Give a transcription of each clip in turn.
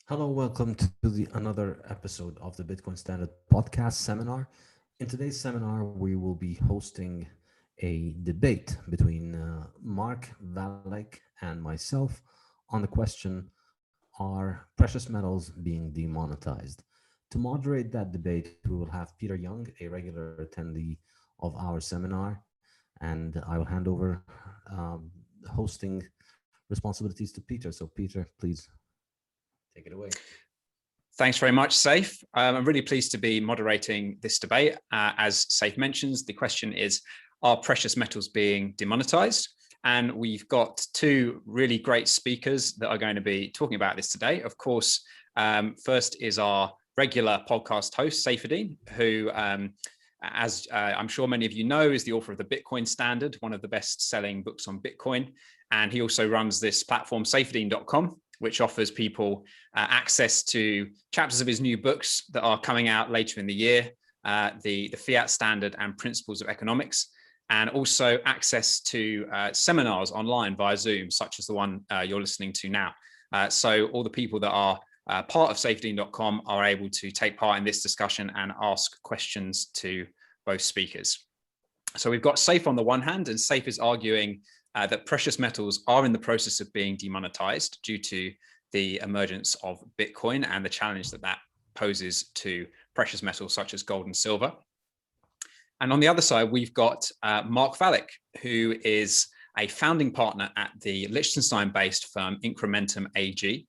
Hello, welcome to the another episode of the Bitcoin Standard podcast seminar. In today's seminar, we will be hosting a debate between Mark Valek and myself on the question, are precious metals being demonetized? To moderate that debate, we will have Peter Young, a regular attendee of our seminar, and I will hand over hosting responsibilities to Peter. So Peter, please take it away. Thanks very much, Saif. I'm really pleased to be moderating this debate. As Saif mentions, the question is, are precious metals being demonetized? And we've got two really great speakers that are going to be talking about this today. Of course, first is our regular podcast host, Saifedean, who, as I'm sure many of you know, is the author of the Bitcoin Standard, one of the best-selling books on Bitcoin. And he also runs this platform, Saifedean.com, which offers people access to chapters of his new books that are coming out later in the year, the Fiat Standard and Principles of Economics, and also access to seminars online via Zoom, such as the one you're listening to now. So all the people that are part of Saifedean.com are able to take part in this discussion and ask questions to both speakers. So we've got Saif on the one hand, and Saif is arguing that precious metals are in the process of being demonetized due to the emergence of Bitcoin and the challenge that that poses to precious metals such as gold and silver. And on the other side, we've got Mark Valek, who is a founding partner at the Liechtenstein-based firm Incrementum AG.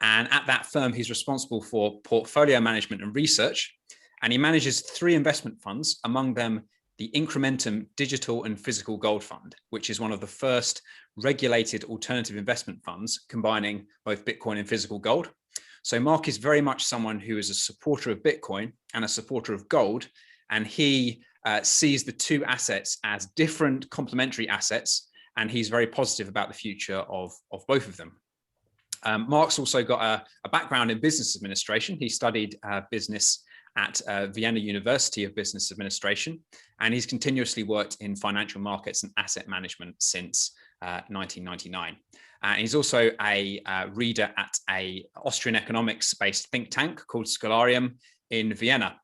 And at that firm, he's responsible for portfolio management and research. And he manages 3 investment funds, among them the Incrementum Digital and Physical Gold Fund, which is one of the first regulated alternative investment funds combining both Bitcoin and physical gold. So Mark is very much someone who is a supporter of Bitcoin and a supporter of gold, and he sees the two assets as different complementary assets, and he's very positive about the future of both of them. Mark's also got a background in business administration. He studied business at Vienna University of Business Administration, and he's continuously worked in financial markets and asset management since 1999. He's also a reader at a Austrian economics-based think tank called Scholarium in Vienna.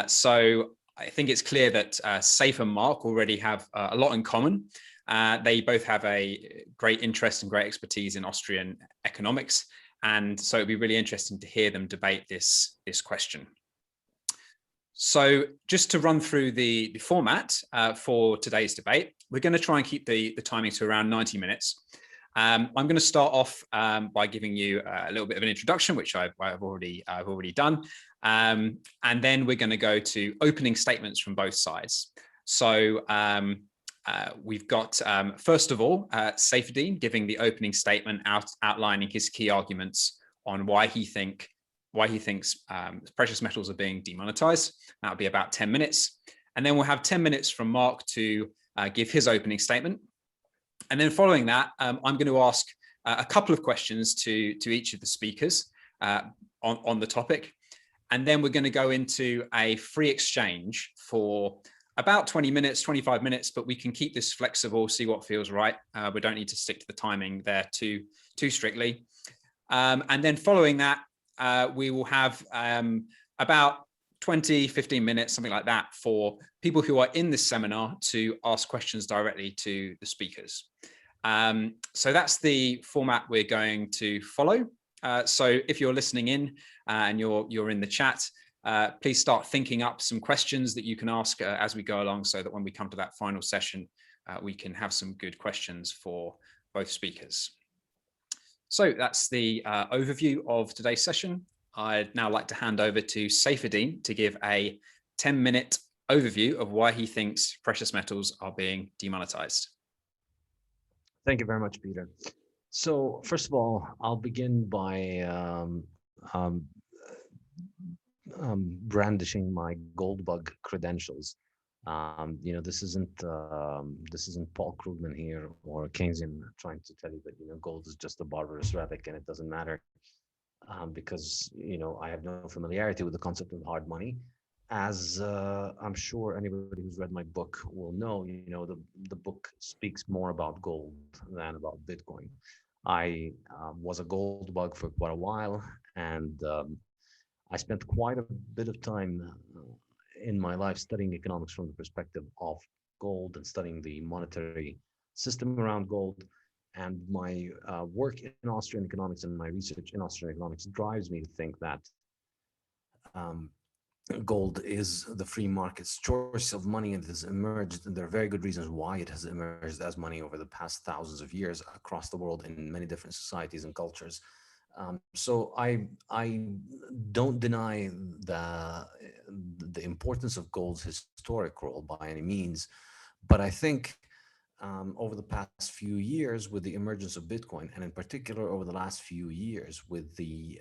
So I think it's clear that Saif and Mark already have a lot in common. They both have a great interest and great expertise in Austrian economics, and so it'd be really interesting to hear them debate this question. So just to run through the format for today's debate, we're going to try and keep the timing to around 90 minutes. I'm going to start off by giving you a little bit of an introduction, which I've already done. And then we're going to go to opening statements from both sides. So we've got, first of all, Saifedean giving the opening statement outlining his key arguments on why he thinks precious metals are being demonetized. That'll be about 10 minutes. And then we'll have 10 minutes from Mark to give his opening statement. And then following that, I'm going to ask a couple of questions to each of the speakers on the topic. And then we're going to go into a free exchange for about 20 minutes, 25 minutes, but we can keep this flexible, see what feels right. We don't need to stick to the timing there too strictly. And then following that, we will have about 20, 15 minutes, something like that, for people who are in this seminar to ask questions directly to the speakers. So that's the format we're going to follow. So if you're listening in and you're in the chat, please start thinking up some questions that you can ask as we go along, so that when we come to that final session, we can have some good questions for both speakers. So that's the overview of today's session. I'd now like to hand over to Saifedean to give a 10-minute overview of why he thinks precious metals are being demonetized. Thank you very much, Peter. So first of all, I'll begin by brandishing my gold bug credentials. This isn't Paul Krugman here or Keynesian trying to tell you that gold is just a barbarous relic and it doesn't matter, because I have no familiarity with the concept of hard money. As I'm sure anybody who's read my book will know, the book speaks more about gold than about Bitcoin. I was a gold bug for quite a while, And I spent quite a bit of time in my life studying economics from the perspective of gold and studying the monetary system around gold. And my work in Austrian economics and my research in Austrian economics drives me to think that um, gold is the free market's choice of money, and it has emerged. And there are very good reasons why it has emerged as money over the past thousands of years across the world in many different societies and cultures. So I don't deny the importance of gold's historic role by any means, but I think over the past few years, with the emergence of Bitcoin, and in particular over the last few years with the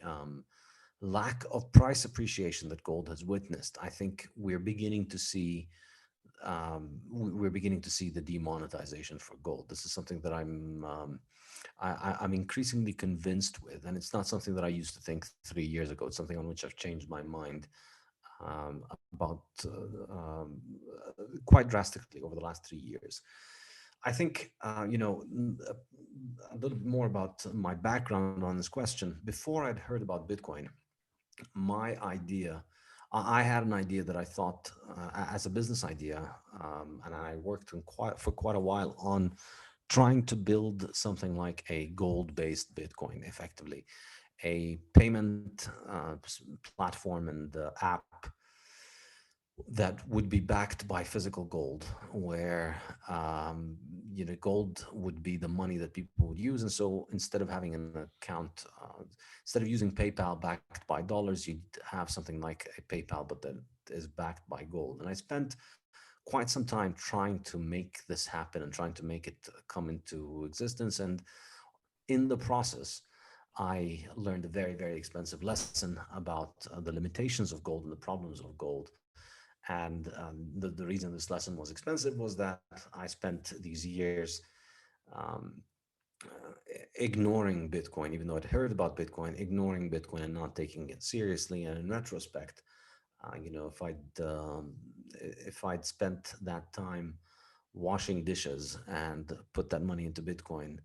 lack of price appreciation that gold has witnessed, I think we're beginning to see the demonetization for gold. This is something that I'm increasingly convinced with, and it's not something that I used to think 3 years ago. It's something on which I've changed my mind about quite drastically over the last 3 years. I think a little bit more about my background on this question. Before I'd heard about Bitcoin, my idea I had an idea that I thought as a business idea, and I worked for quite a while on trying to build something like a gold-based Bitcoin, effectively a payment platform and app that would be backed by physical gold, where gold would be the money that people would use. And so instead of having an account, instead of using PayPal backed by dollars, you'd have something like a PayPal, but that is backed by gold. And I spent quite some time trying to make this happen and trying to make it come into existence. And in the process, I learned a very, very expensive lesson about the limitations of gold and the problems of gold. And the reason this lesson was expensive was that I spent these years um, ignoring Bitcoin, even though I'd heard about Bitcoin, ignoring Bitcoin and not taking it seriously. And in retrospect, if I'd spent that time washing dishes and put that money into Bitcoin,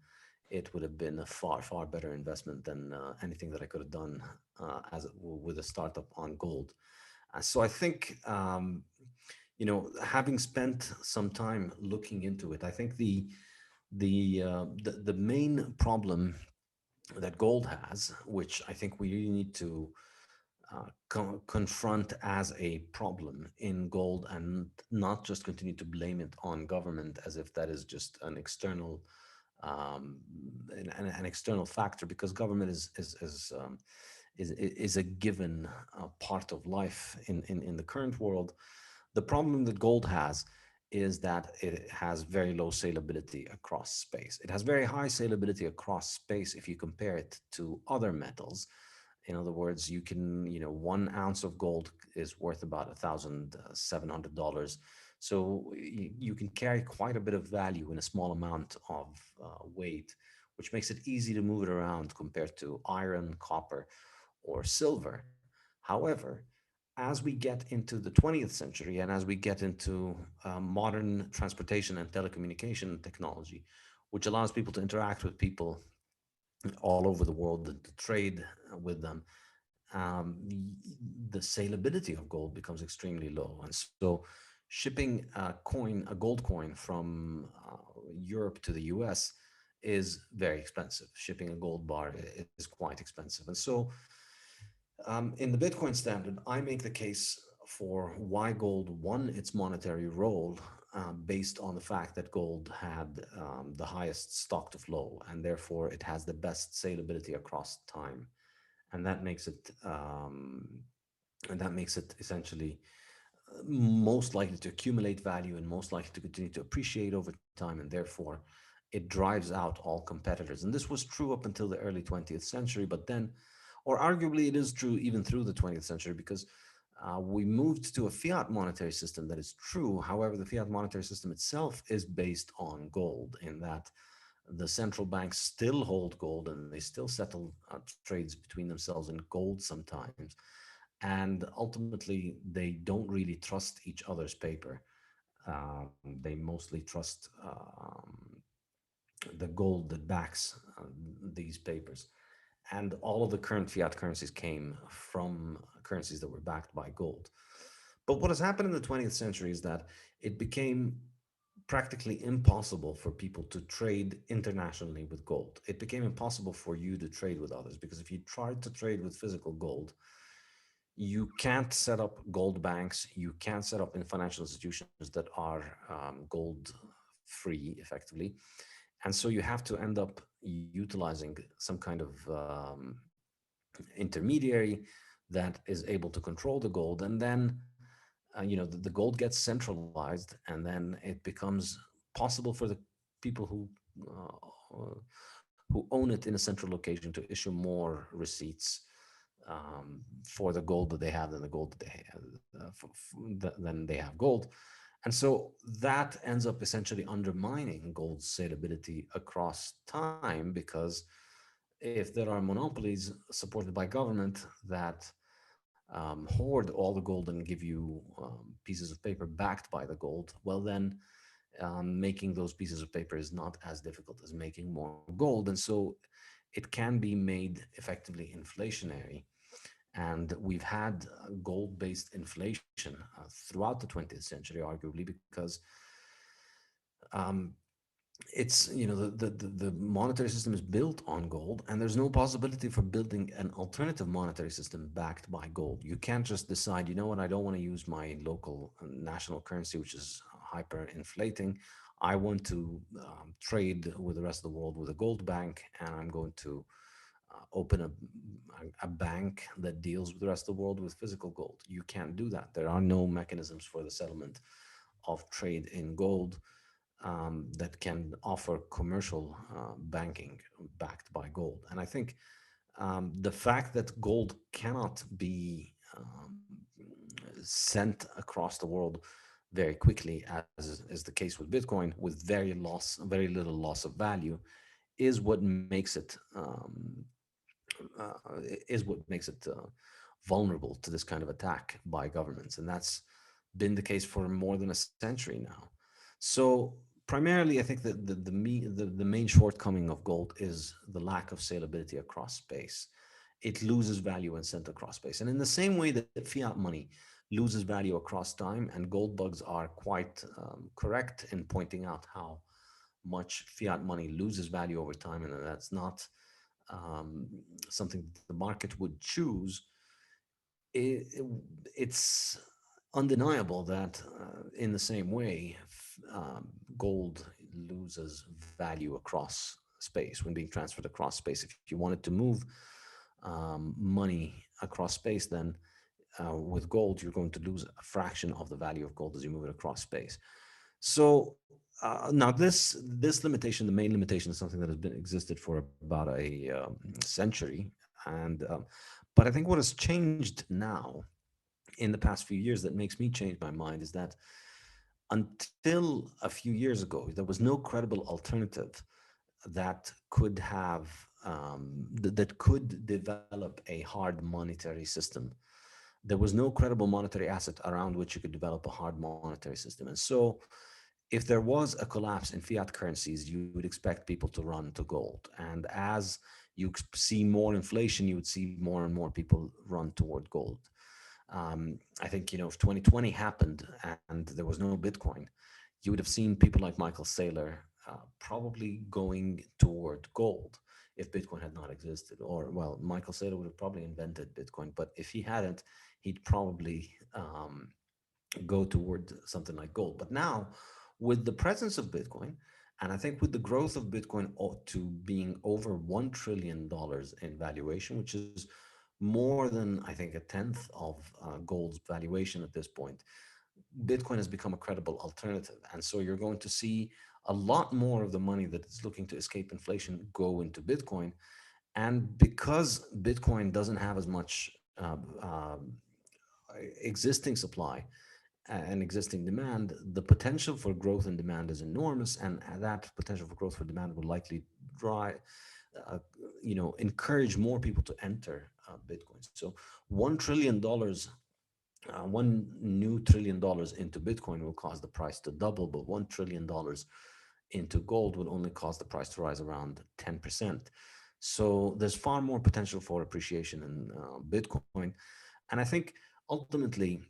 it would have been a far, far better investment than anything that I could have done with a startup on gold. So I think, having spent some time looking into it, I think the main problem that gold has, which I think we really need to confront as a problem in gold, and not just continue to blame it on government as if that is just an external an external factor, because government is a given part of life in the current world. The problem that gold has is that it has very low salability across space. It has very high salability across space if you compare it to other metals. In other words, you can, 1 ounce of gold is worth about $1,700. So you can carry quite a bit of value in a small amount of weight, which makes it easy to move it around compared to iron, copper, or silver. However, as we get into the 20th century and as we get into modern transportation and telecommunication technology, which allows people to interact with people all over the world and to trade with them, the salability of gold becomes extremely low. And so shipping a gold coin from Europe to the US is very expensive. Shipping a gold bar is quite expensive. And so in the Bitcoin standard, I make the case for why gold won its monetary role based on the fact that gold had the highest stock to flow, and therefore it has the best salability across time. And that makes it essentially most likely to accumulate value and most likely to continue to appreciate over time, and therefore it drives out all competitors. And this was true up until the early 20th century, but then, or arguably it is true even through the 20th century, because we moved to a fiat monetary system that is true. However, the fiat monetary system itself is based on gold, in that the central banks still hold gold and they still settle trades between themselves in gold sometimes. And ultimately, they don't really trust each other's paper. They mostly trust the gold that backs these papers. and all of the current fiat currencies came from currencies that were backed by gold. But what has happened in the 20th century is that it became practically impossible for people to trade internationally with gold. It became impossible for you to trade with others because if you tried to trade with physical gold, you can't set up gold banks, you can't set up in financial institutions that are gold free effectively. And so you have to end up utilizing some kind of intermediary that is able to control the gold. And then the gold gets centralized, and then it becomes possible for the people who own it in a central location to issue more receipts for the gold that they have than the gold that they have than they have gold. And so that ends up essentially undermining gold's saleability across time, because if there are monopolies supported by government that hoard all the gold and give you pieces of paper backed by the gold, well, then making those pieces of paper is not as difficult as making more gold. And so it can be made effectively inflationary. And we've had gold based inflation throughout the 20th century, arguably, because um, it's the monetary system is built on gold, and there's no possibility for building an alternative monetary system backed by gold. You can't just decide, you know what, I don't want to use my local national currency, which is hyperinflating. I want to trade with the rest of the world with a gold bank, and I'm going to open a bank that deals with the rest of the world with physical gold. You can't do that. There are no mechanisms for the settlement of trade in gold that can offer commercial banking backed by gold. And I think the fact that gold cannot be sent across the world very quickly, as is the case with Bitcoin, with very little loss of value, is what makes it vulnerable to this kind of attack by governments, and that's been the case for more than a century now. So primarily, I think that the main shortcoming of gold is the lack of saleability across space. It loses value when sent across space, and in the same way that fiat money loses value across time, and gold bugs are quite correct in pointing out how much fiat money loses value over time, and that's not um, something the market would choose. It's undeniable that in the same way, gold loses value across space when being transferred across space. If you wanted to move money across space, then with gold, you're going to lose a fraction of the value of gold as you move it across space. So now this limitation, the main limitation, is something that has been existed for about a century, and but I think what has changed now in the past few years that makes me change my mind is that until a few years ago, there was no credible alternative that could have that could develop a hard monetary system. There was no credible monetary asset around which you could develop a hard monetary system. And so if there was a collapse in fiat currencies, you would expect people to run to gold. And as you see more inflation, you would see more and more people run toward gold. I think, if 2020 happened and there was no Bitcoin, you would have seen people like Michael Saylor probably going toward gold if Bitcoin had not existed. Or, well, Michael Saylor would have probably invented Bitcoin, but if he hadn't, he'd probably go toward something like gold. But now, with the presence of Bitcoin, and I think with the growth of Bitcoin to being over $1 trillion in valuation, which is more than, I think, a tenth of gold's valuation at this point, Bitcoin has become a credible alternative. And so you're going to see a lot more of the money that is looking to escape inflation go into Bitcoin. And because Bitcoin doesn't have as much existing supply and existing demand, the potential for growth in demand is enormous, and that potential for growth for demand will likely drive, uh, encourage more people to enter Bitcoin. So $1 trillion, $1 new trillion into Bitcoin will cause the price to double, but $1 trillion into gold would only cause the price to rise around 10%. So there's far more potential for appreciation in Bitcoin. And I think ultimately,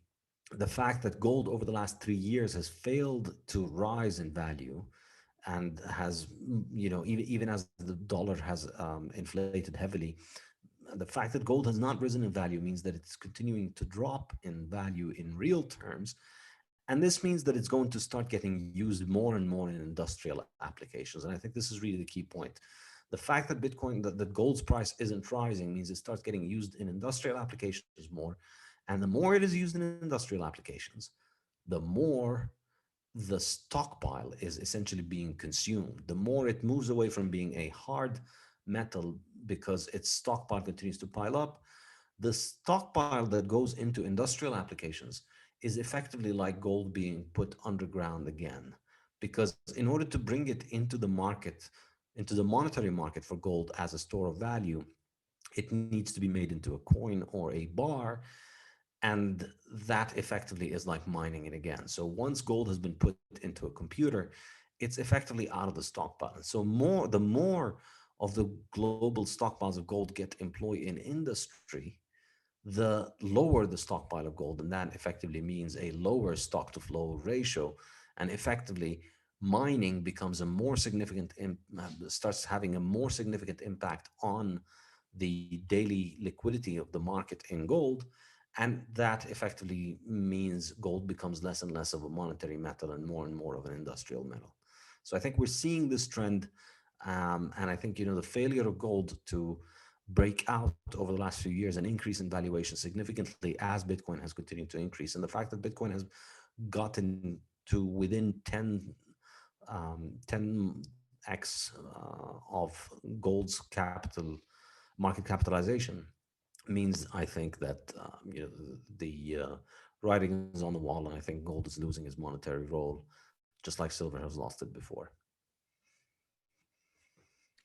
the fact that gold over the last 3 years has failed to rise in value and has, even as the dollar has inflated heavily, the fact that gold has not risen in value means that it's continuing to drop in value in real terms. And this means that it's going to start getting used more and more in industrial applications. And I think this is really the key point. The fact that that gold's price isn't rising means it starts getting used in industrial applications more. And the more it is used in industrial applications, the more the stockpile is essentially being consumed. The more it moves away from being a hard metal because its stockpile continues to pile up, the stockpile that goes into industrial applications is effectively like gold being put underground again. Because in order to bring it into the market, into the monetary market for gold as a store of value, it needs to be made into a coin or a bar, and that effectively is like mining it again. So once gold has been put into a computer, it's effectively out of the stockpile. So the more of the global stockpiles of gold get employed in industry, the lower the stockpile of gold, and that effectively means a lower stock to flow ratio. And effectively, mining becomes a more significant, starts having a more significant impact on the daily liquidity of the market in gold. And that effectively means gold becomes less and less of a monetary metal and more of an industrial metal. So I think we're seeing this trend. And I think, the failure of gold to break out over the last few years and increase in valuation significantly as Bitcoin has continued to increase. And the fact that Bitcoin has gotten to within 10x of gold's market capitalization means, I think, that the writing is on the wall, and I think gold is losing its monetary role, just like silver has lost it before.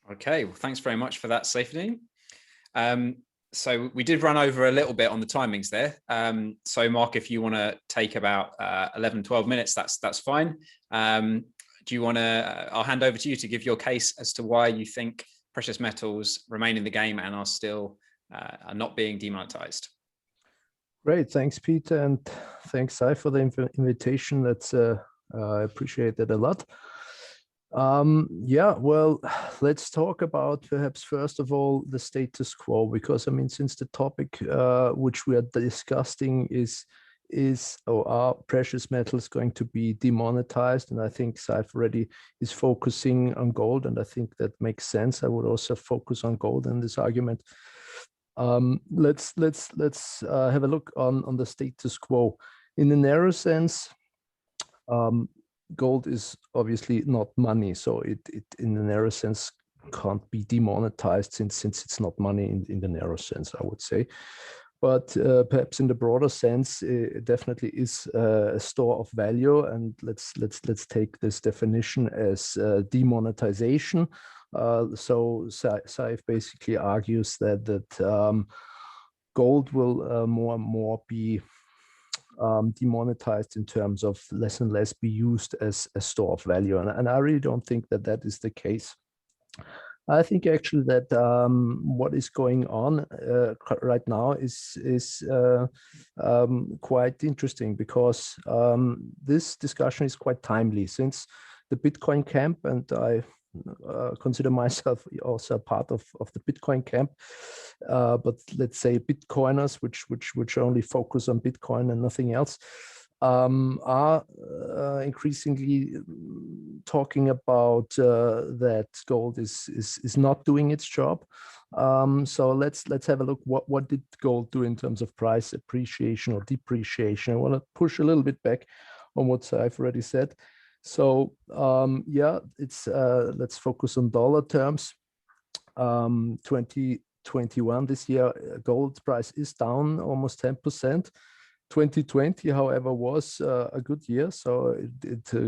Okay, well, thanks very much for that, Saifedean. So we did run over a little bit on the timings there. So Mark, if you want to take about 11, 12 minutes, that's fine. Do you want to, I'll hand over to you to give your case as to why you think precious metals remain in the game and are still are not being demonetized. Great, thanks, Peter, and thanks, Sai, for the invitation. That's I appreciate that a lot. Yeah, well, let's talk about perhaps first of all the status quo, because I mean, since the topic which we are discussing is or are precious metals going to be demonetized, and I think Saif already is focusing on gold, and I think that makes sense. I would also focus on gold in this argument. Let's have a look on the status quo. In the narrow sense, gold is obviously not money, so it in the narrow sense can't be demonetized since it's not money in the narrow sense, I would say. But perhaps in the broader sense, it definitely is a store of value, and let's take this definition as demonetization. So Saif basically argues that gold will more and more be demonetized in terms of less and less be used as a store of value, and I really don't think that is the case. I think actually that what is going on right now is quite interesting, because this discussion is quite timely, since the Bitcoin camp, and I consider myself also a part of the Bitcoin camp, but let's say Bitcoiners, which only focus on Bitcoin and nothing else, are increasingly talking about that gold is not doing its job. So let's have a look. What did gold do in terms of price appreciation or depreciation? I want to push a little bit back on what I've already said. So yeah, it's let's focus on dollar terms. 2021, this year, gold price is down almost 10%. 2020, however, was a good year, so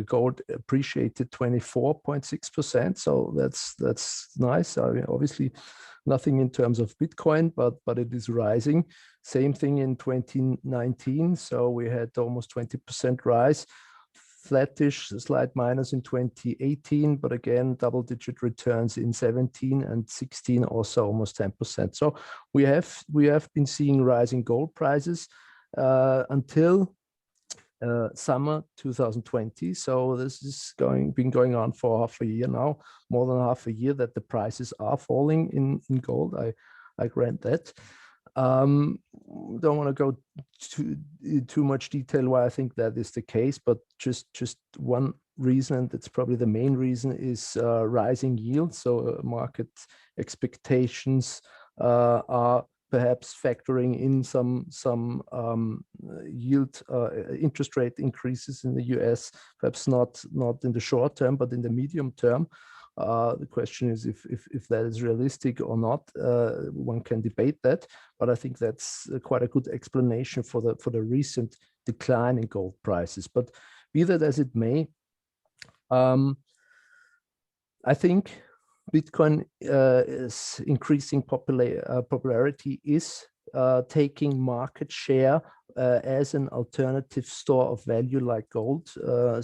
gold appreciated 24.6%. So that's nice. I mean, obviously, nothing in terms of Bitcoin, but it is rising. Same thing in 2019. So we had almost 20% rise. flattish, slight minus in 2018, but again, double-digit returns in 17 and 16, also almost 10%. So we have been seeing rising gold prices until summer 2020. So this is been going on for half a year now, more than half a year, that the prices are falling in gold. I grant that. Don't want to go too much detail why I think that is the case, but just one reason, and that's probably the main reason, is rising yields. So market expectations are perhaps factoring in some yield interest rate increases in the US, perhaps not in the short term, but in the medium term. The question is if that is realistic or not. One can debate that, but I think that's quite a good explanation for the recent decline in gold prices. But be that as it may, I think Bitcoin is increasing popularity, is taking market share as an alternative store of value like gold.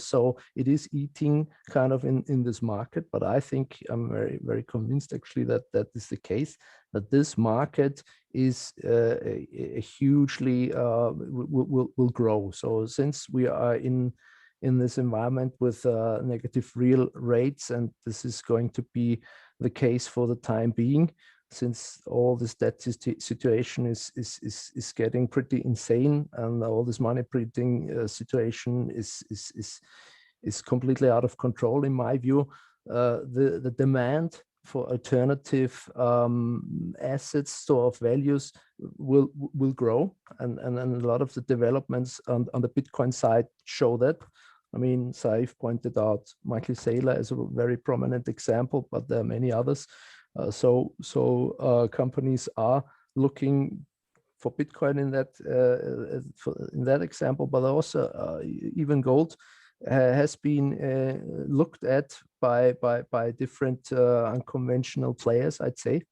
So it is eating kind of in this market, but I think I'm very, very convinced actually that is the case, that this market is a hugely will grow. So since we are in this environment with negative real rates, and this is going to be the case for the time being, since all this debt situation is getting pretty insane, and all this money printing situation is completely out of control, in my view. The demand for alternative assets, store of values, will grow, and a lot of the developments on the Bitcoin side show that. I mean, Saif pointed out Michael Saylor as a very prominent example, but there are many others. So companies are looking for Bitcoin in that example, but also even gold has been looked at by different unconventional players, I'd say.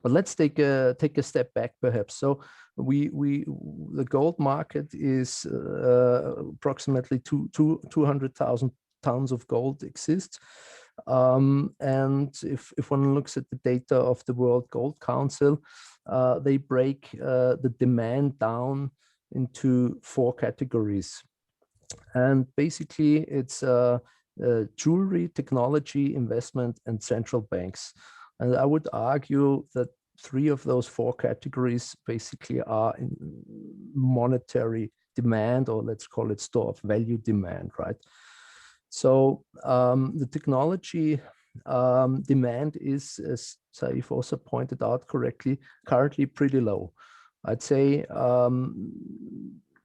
But let's take a step back, perhaps. So the gold market is approximately 200,000 tons of gold exists. And if one looks at the data of the World Gold Council, they break the demand down into 4 categories. And basically it's jewelry, technology, investment, and central banks. And I would argue that 3 of those 4 categories basically are in monetary demand, or let's call it store of value demand, right? So the technology demand is, as Saif also pointed out correctly, currently pretty low. I'd say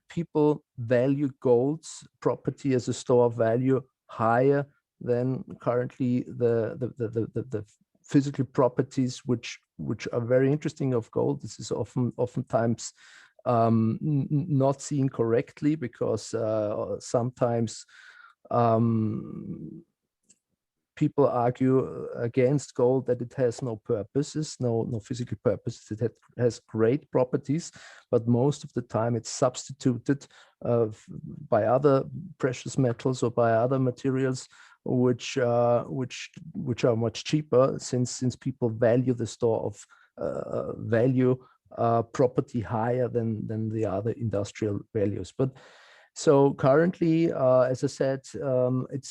people value gold's property as a store of value higher than currently the physical properties which are very interesting of gold. This is oftentimes not seen correctly, because sometimes people argue against gold that it has no purposes, no physical purposes. It has great properties, but most of the time it's substituted by other precious metals or by other materials which are much cheaper, since people value the store of value property higher than the other industrial values. But so currently, as I said,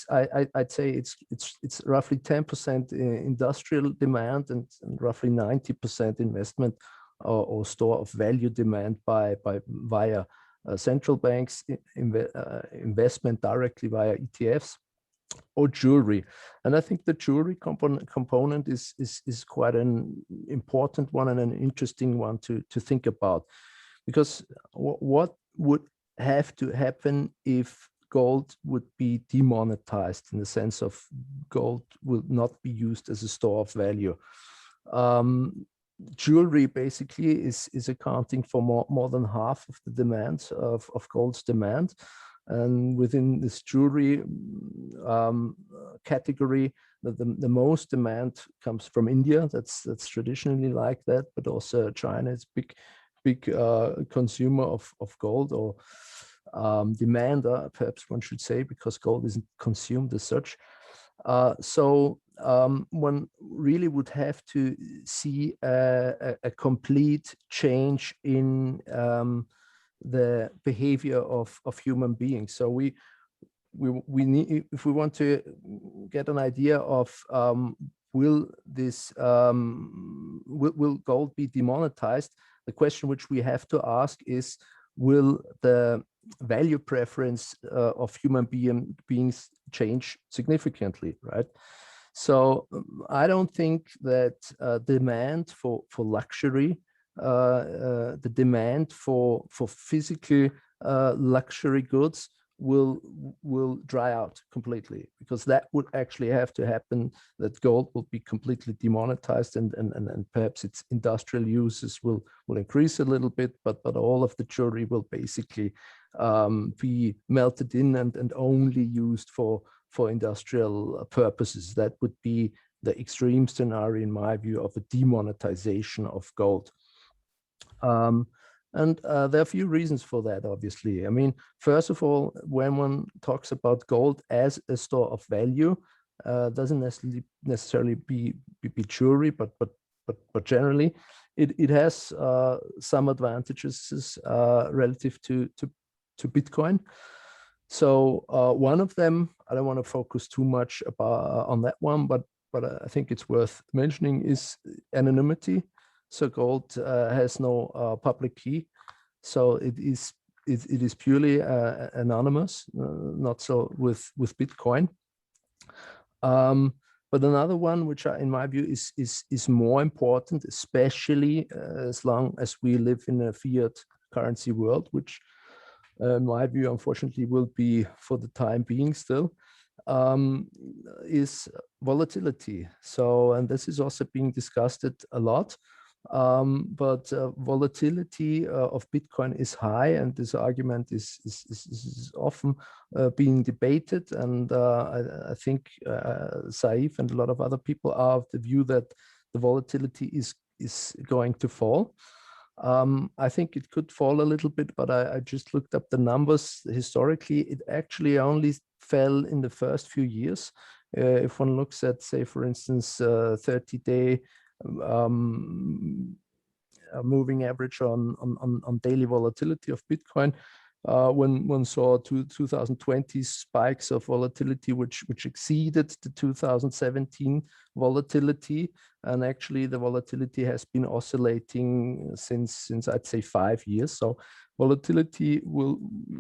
I'd say it's roughly 10% industrial demand and roughly 90% investment or store of value demand via central banks, investment directly via ETFs, or jewelry. And I think the jewelry component is quite an important one and an interesting one to think about, because what would have to happen if gold would be demonetized, in the sense of gold will not be used as a store of value? Jewelry basically is accounting for more than half of the demands of gold's demand. And within this jewelry category, the most demand comes from India. That's traditionally like that, but also China is big consumer of gold, or demand, perhaps one should say, because gold isn't consumed as such. So one really would have to see a complete change in the behavior of human beings. So we need, if we want to get an idea of will gold be demonetized, the question which we have to ask is, will the value preference of human beings change significantly, right? So I don't think that demand for luxury, the demand for physical luxury goods will dry out completely, because that would actually have to happen, that gold will be completely demonetized, and perhaps its industrial uses will increase a little bit, but all of the jewelry will basically be melted in and only used for industrial purposes. That would be the extreme scenario, in my view, of a demonetization of gold. And there are a few reasons for that, obviously. I mean, first of all, when one talks about gold as a store of value, doesn't necessarily be jewelry, but generally, it has some advantages relative to Bitcoin. So one of them, I don't want to focus too much on that one, but I think it's worth mentioning, is anonymity. So gold has no public key, so it is purely anonymous. Not so with Bitcoin. But another one, which in my view is more important, especially as long as we live in a fiat currency world, which in my view, unfortunately, will be for the time being still, is volatility. So, and this is also being discussed a lot. But volatility of Bitcoin is high, and this argument is often being debated. And I think Saif and a lot of other people are of the view that the volatility is going to fall. I think it could fall a little bit, but I just looked up the numbers. Historically, it actually only fell in the first few years. If one looks at, say, for instance, 30-day moving average on daily volatility of Bitcoin, when one saw 2020 spikes of volatility, which exceeded the 2017 volatility, and actually the volatility has been oscillating since I'd say 5 years. So volatility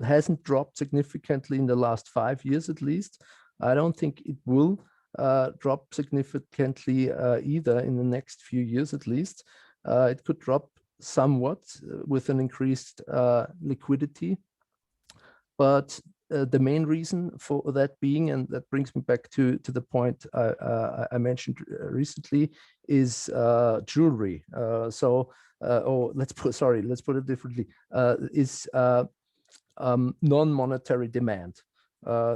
hasn't dropped significantly in the last 5 years, at least. I don't think it will drop significantly either in the next few years, at least. It could drop somewhat with an increased liquidity. But the main reason for that being, and that brings me back to the point I mentioned recently, is jewelry. Let's put it differently, is non-monetary demand.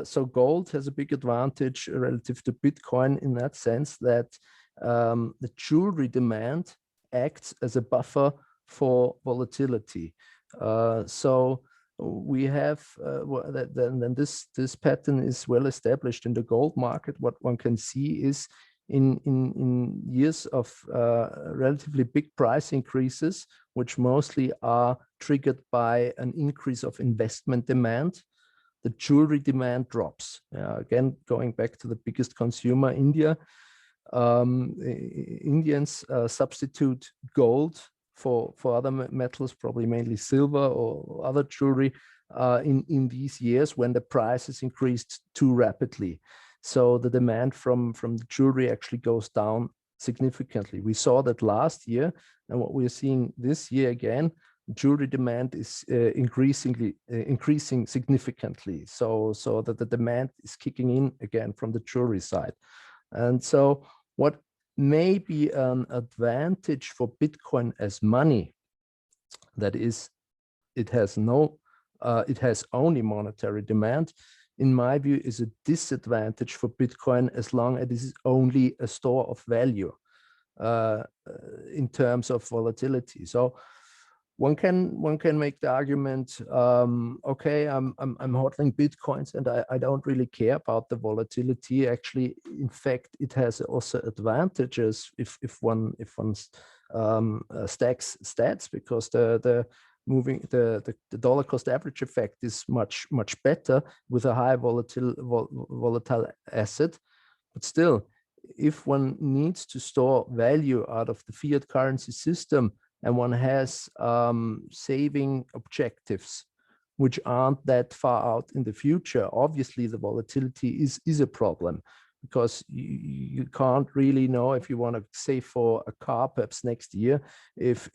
So gold has a big advantage relative to Bitcoin in that sense that the jewelry demand acts as a buffer for volatility. So we have then this pattern is well established in the gold market. What one can see is in years of relatively big price increases, which mostly are triggered by an increase of investment demand, the jewelry demand drops. Again, going back to the biggest consumer, India. Indians substitute gold for other metals, probably mainly silver or other jewelry, in these years when the prices increased too rapidly. So the demand from the jewelry actually goes down significantly. We saw that last year, and what we're seeing this year again, jewelry demand is increasing significantly. So that the demand is kicking in again from the jewelry side. And so what may be an advantage for Bitcoin as money, that is, it has only monetary demand, in my view, is a disadvantage for Bitcoin as long as it is only a store of value in terms of volatility. So one can make the argument, okay, I'm hodling Bitcoins and I don't really care about the volatility. Actually, in fact, it has also advantages if one stacks stats, because the dollar cost average effect is much better with a high volatile asset. But still, if one needs to store value out of the fiat currency system, and one has saving objectives which aren't that far out in the future, obviously the volatility is a problem, because you can't really know if you want to save for a car perhaps next year if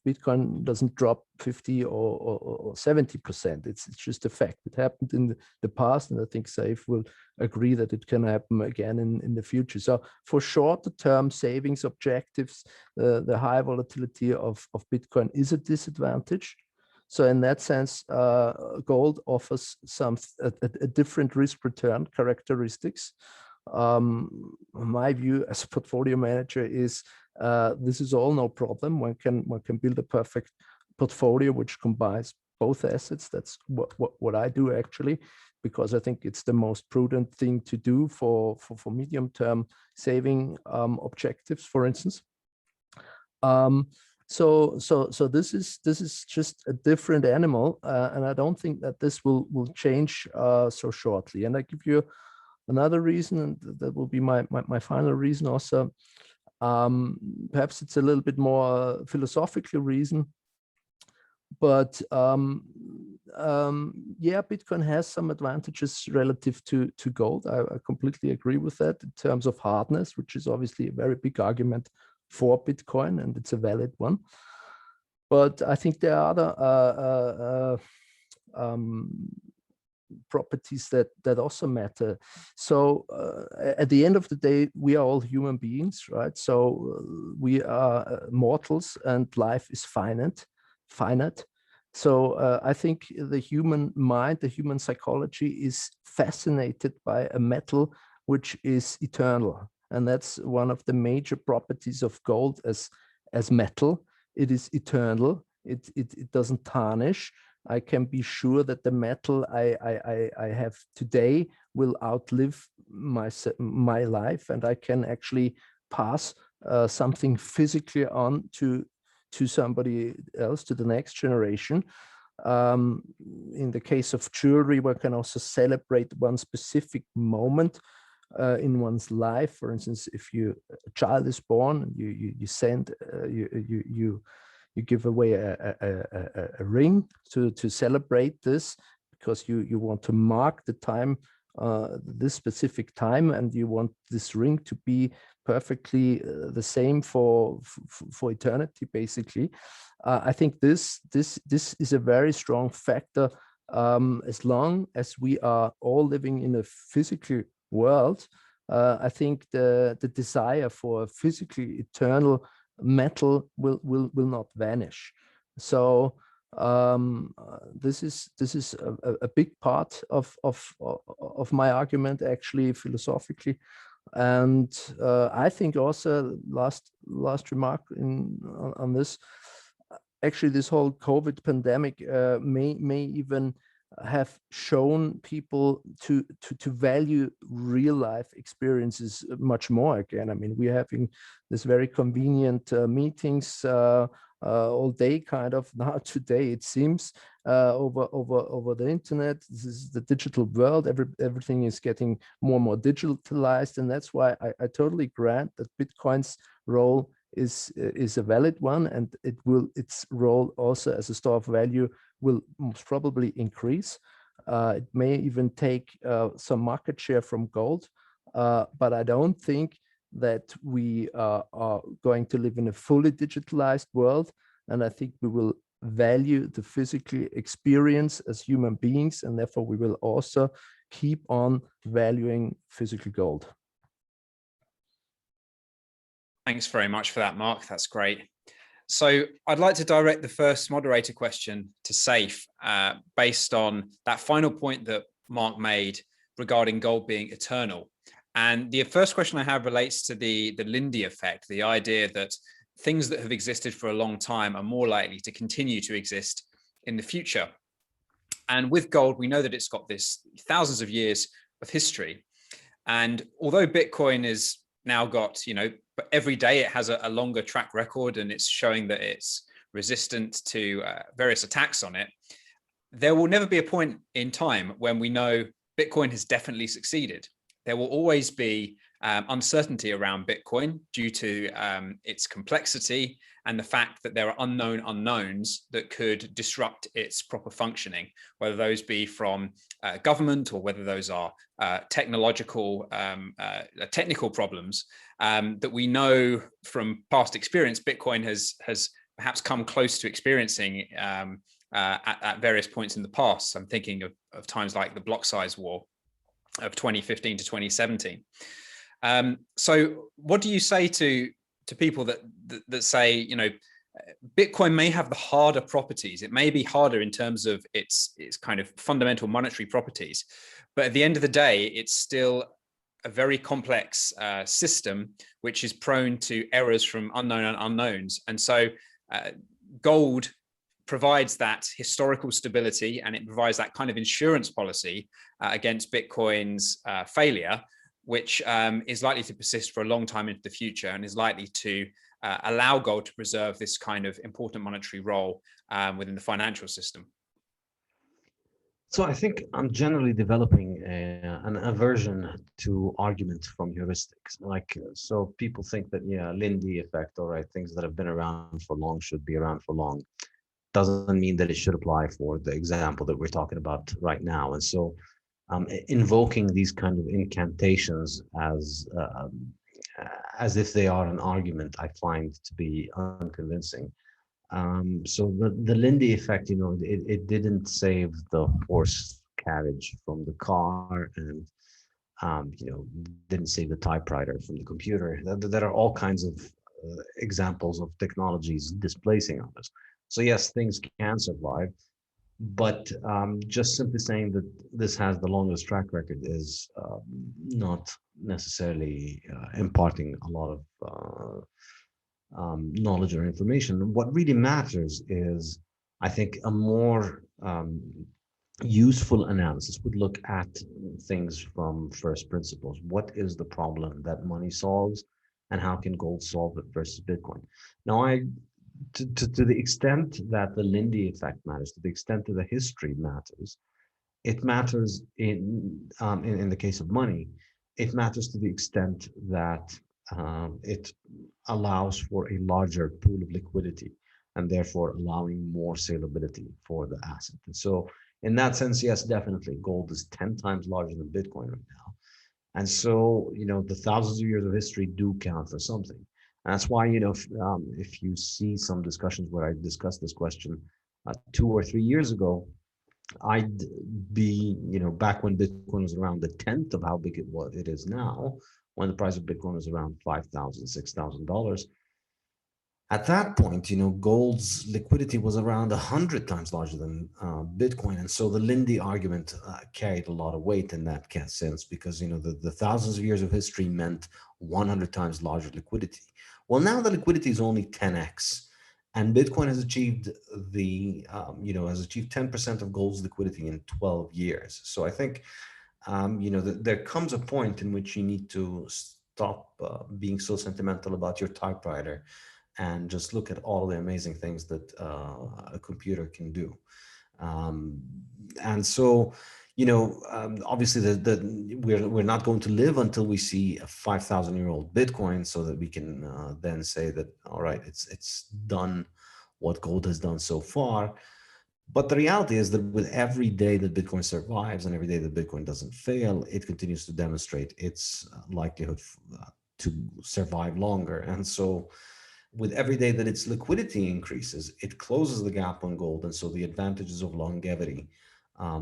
Bitcoin doesn't drop 50 or 70%. It's just a fact. It happened in the past, and I think Saif will agree that it can happen again in the future. So for shorter term savings objectives, the high volatility of Bitcoin is a disadvantage. So in that sense, gold offers a different risk return characteristics. My view as a portfolio manager is this is all no problem. One can build a perfect portfolio which combines both assets. That's what I do actually, because I think it's the most prudent thing to do for medium-term saving objectives, for instance. So this is just a different animal, and I don't think that this will change so shortly. And I give you another reason, and that will be my final reason also. Perhaps it's a little bit more philosophical reason, but yeah, Bitcoin has some advantages relative to gold. I completely agree with that in terms of hardness, which is obviously a very big argument for Bitcoin, and it's a valid one. But I think there are other properties that also matter. So at the end of the day, we are all human beings, right? So we are mortals, and life is finite. So I think the human mind, the human psychology is fascinated by a metal which is eternal. And that's one of the major properties of gold as metal. It is eternal. It doesn't tarnish. I can be sure that the metal I have today will outlive my life, and I can actually pass something physically on to somebody else, to the next generation. In the case of jewelry, one can also celebrate one specific moment in one's life. For instance, if a child is born, you send you give away a ring to celebrate this, because you want to mark the time, this specific time, and you want this ring to be perfectly the same for eternity, basically. I think this is a very strong factor. As long as we are all living in a physical world, I think the desire for a physically eternal metal will not vanish. So this is a big part of my argument, actually, philosophically. And I think also, last remark on this, actually this whole COVID pandemic may even have shown people to value real life experiences much more again. I mean, we're having this very convenient meetings all day, kind of now today, it seems, over the internet. This is the digital world. Everything is getting more and more digitalized, and that's why I totally grant that Bitcoin's role is a valid one, and its role also as a store of value will most probably increase. It may even take some market share from gold, but I don't think that we are going to live in a fully digitalized world. And I think we will value the physical experience as human beings, and therefore we will also keep on valuing physical gold. Thanks very much for that, Mark. That's great. So I'd like to direct the first moderator question to Saif, based on that final point that Mark made regarding gold being eternal. And the first question I have relates to the Lindy effect, the idea that things that have existed for a long time are more likely to continue to exist in the future. And with gold, we know that it's got this thousands of years of history. And although Bitcoin is now got, but every day it has a longer track record, and it's showing that it's resistant to various attacks on it, there will never be a point in time when we know Bitcoin has definitely succeeded. There will always be uncertainty around Bitcoin due to its complexity and the fact that there are unknown unknowns that could disrupt its proper functioning, whether those be from government or whether those are technical problems that we know from past experience. Bitcoin has perhaps come close to experiencing at various points in the past. I'm thinking of times like the block size war of 2015 to 2017. So what do you say to people that say, Bitcoin may have the harder properties. It may be harder in terms of its kind of fundamental monetary properties, but at the end of the day, it's still a very complex system, which is prone to errors from unknown unknowns. And so gold provides that historical stability, and it provides that kind of insurance policy against Bitcoin's failure, which is likely to persist for a long time into the future, and is likely to allow gold to preserve this kind of important monetary role within the financial system. So I think I'm generally developing an aversion to argument from heuristics. So people think that, Lindy effect, all right, things that have been around for long should be around for long. Doesn't mean that it should apply for the example that we're talking about right now. And so invoking these kind of incantations as if they are an argument, I find to be unconvincing. So the Lindy effect, it didn't save the horse carriage from the car, and didn't save the typewriter from the computer. There are all kinds of examples of technologies displacing others. So yes, things can survive, but just simply saying that this has the longest track record is not necessarily imparting a lot of knowledge or information. What really matters is, I think, a more useful analysis would look at things from first principles. What is the problem that money solves, and how can gold solve it versus Bitcoin? Now, to the extent that the Lindy effect matters, to the extent that the history matters, it matters in the case of money. It matters to the extent that it allows for a larger pool of liquidity, and therefore allowing more salability for the asset. And so in that sense, yes, definitely gold is 10 times larger than Bitcoin right now. And so, the thousands of years of history do count for something. And that's why, if you see some discussions where I discussed this question 2 or 3 years ago, I'd be, back when Bitcoin was around the 10th of how big it is now, when the price of Bitcoin was around $5,000, $6,000. At that point, gold's liquidity was around 100 times larger than Bitcoin. And so the Lindy argument carried a lot of weight in that sense, because, the thousands of years of history meant 100 times larger liquidity. Well, now the liquidity is only 10x, and Bitcoin has achieved has achieved 10% of gold's liquidity in 12 years. So I think, there comes a point in which you need to stop being so sentimental about your typewriter and just look at all the amazing things that a computer can do. And so, obviously we're not going to live until we see a 5,000-year-old Bitcoin, so that we can then say that, all right, it's done what gold has done so far. But the reality is that with every day that Bitcoin survives and every day that Bitcoin doesn't fail, it continues to demonstrate its likelihood to survive longer. And so with every day that its liquidity increases, it closes the gap on gold. And so the advantages of longevity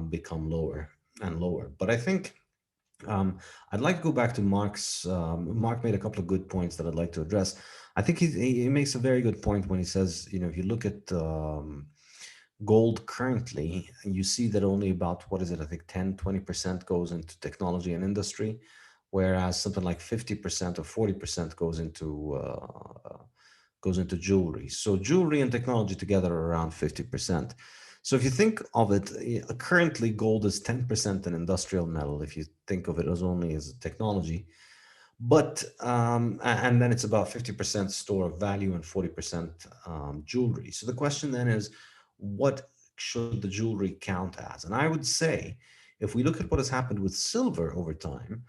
become lower and lower. But I think I'd like to go back to Mark's. Mark made a couple of good points that I'd like to address. I think he makes a very good point when he says, if you look at gold currently, you see that only about, 10-20% goes into technology and industry, whereas something like 50% or 40% goes into goes into jewelry. So jewelry and technology together are around 50%. So if you think of it, currently gold is 10% an industrial metal, if you think of it as only as a technology. But, and then it's about 50% store of value and 40% jewelry. So the question then is, what should the jewelry count as? And I would say, if we look at what has happened with silver over time,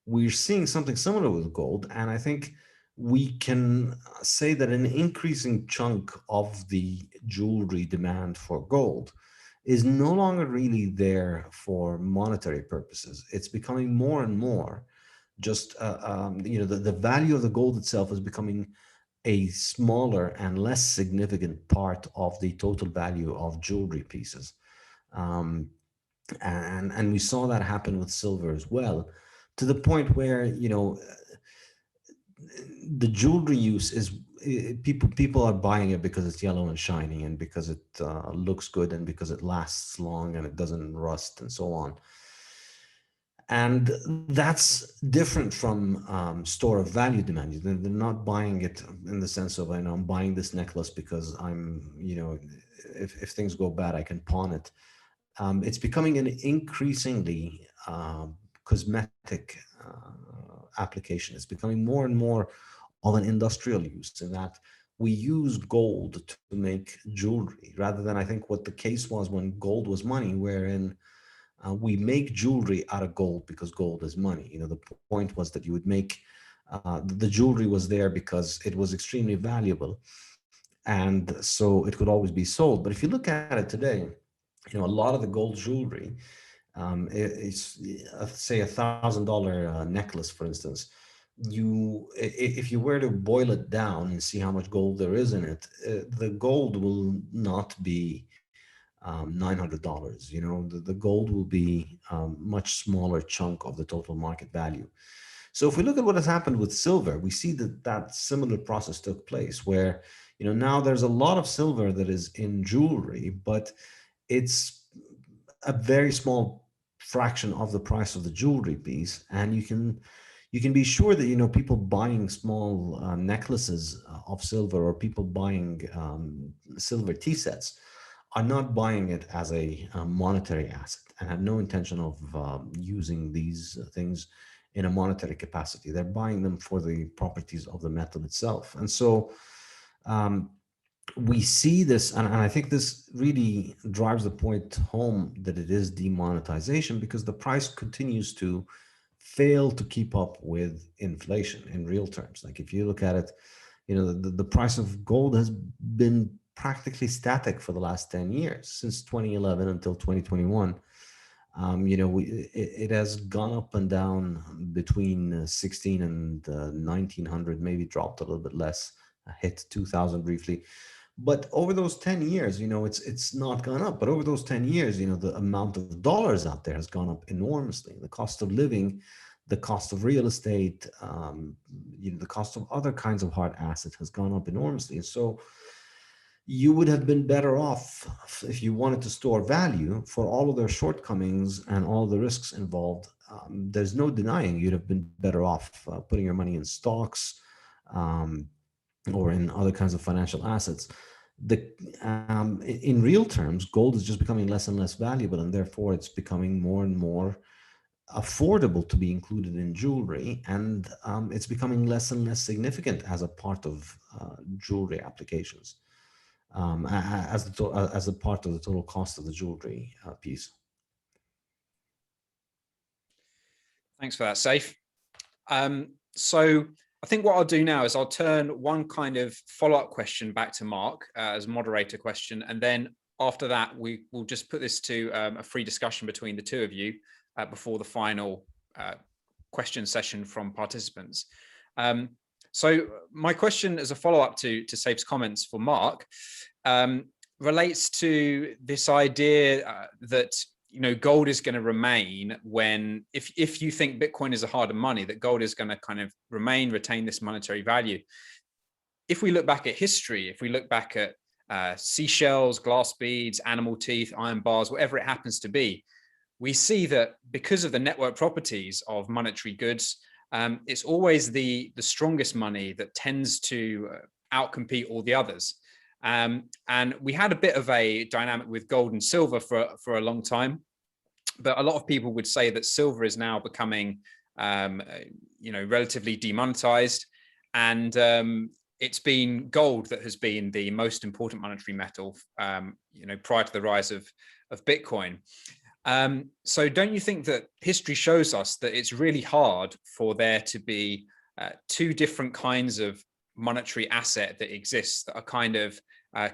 we're seeing something similar with gold. And I think we can say that an increasing chunk of the jewelry demand for gold is no longer really there for monetary purposes. It's becoming more and more just, the value of the gold itself is becoming a smaller and less significant part of the total value of jewelry pieces. Um, and we saw that happen with silver as well, to the point where, the jewelry use is, people are buying it because it's yellow and shiny, and because it looks good, and because it lasts long and it doesn't rust and so on. And that's different from store of value demand. They're not buying it in the sense of, I know I'm buying this necklace because if things go bad, I can pawn it. It's becoming an increasingly cosmetic application. It's becoming more and more of an industrial use, in that we use gold to make jewelry, rather than, I think, what the case was when gold was money, wherein we make jewelry out of gold because gold is money. The point was that you would make, the jewelry was there because it was extremely valuable, and so it could always be sold. But if you look at it today, a lot of the gold jewelry, it's, say, $1,000 necklace, for instance. If you were to boil it down and see how much gold there is in it, the gold will not be $900. The gold will be much smaller chunk of the total market value. So if we look at what has happened with silver, we see that similar process took place, where now there's a lot of silver that is in jewelry, but it's a very small fraction of the price of the jewelry piece. And you can be sure that people buying small necklaces of silver, or people buying silver tea sets, are not buying it as a monetary asset, and have no intention of using these things in a monetary capacity. They're buying them for the properties of the metal itself. And so we see this, and I think this really drives the point home that it is demonetization, because the price continues to fail to keep up with inflation in real terms. Like, if you look at it, the price of gold has been practically static for the last 10 years, since 2011 until 2021. It has gone up and down between 16 and 1900, maybe dropped a little bit less, hit 2000 briefly. But over those 10 years, it's not gone up. But over those 10 years, the amount of dollars out there has gone up enormously. The cost of living, the cost of real estate, the cost of other kinds of hard assets has gone up enormously. And so you would have been better off, if you wanted to store value, for all of their shortcomings and all the risks involved. There's no denying you'd have been better off putting your money in stocks, or in other kinds of financial assets. In real terms, gold is just becoming less and less valuable, and therefore it's becoming more and more affordable to be included in jewelry, and it's becoming less and less significant as a part of jewelry applications, as a part of the total cost of the jewelry piece. Thanks for that, Saif. So I think what I'll do now is I'll turn one kind of follow-up question back to Mark as moderator question. And then after that, we will just put this to a free discussion between the two of you before the final question session from participants. So my question as a follow-up to Saif's comments for Mark relates to this idea that gold is going to remain when, if you think Bitcoin is a harder money, that gold is going to kind of retain this monetary value. If we look back at history, if we look back at seashells, glass beads, animal teeth, iron bars, whatever it happens to be, we see that because of the network properties of monetary goods, it's always the strongest money that tends to outcompete all the others. And we had a bit of a dynamic with gold and silver for a long time, but a lot of people would say that silver is now becoming, relatively demonetized, and it's been gold that has been the most important monetary metal, prior to the rise of Bitcoin. So don't you think that history shows us that it's really hard for there to be two different kinds of monetary asset that exists that are kind of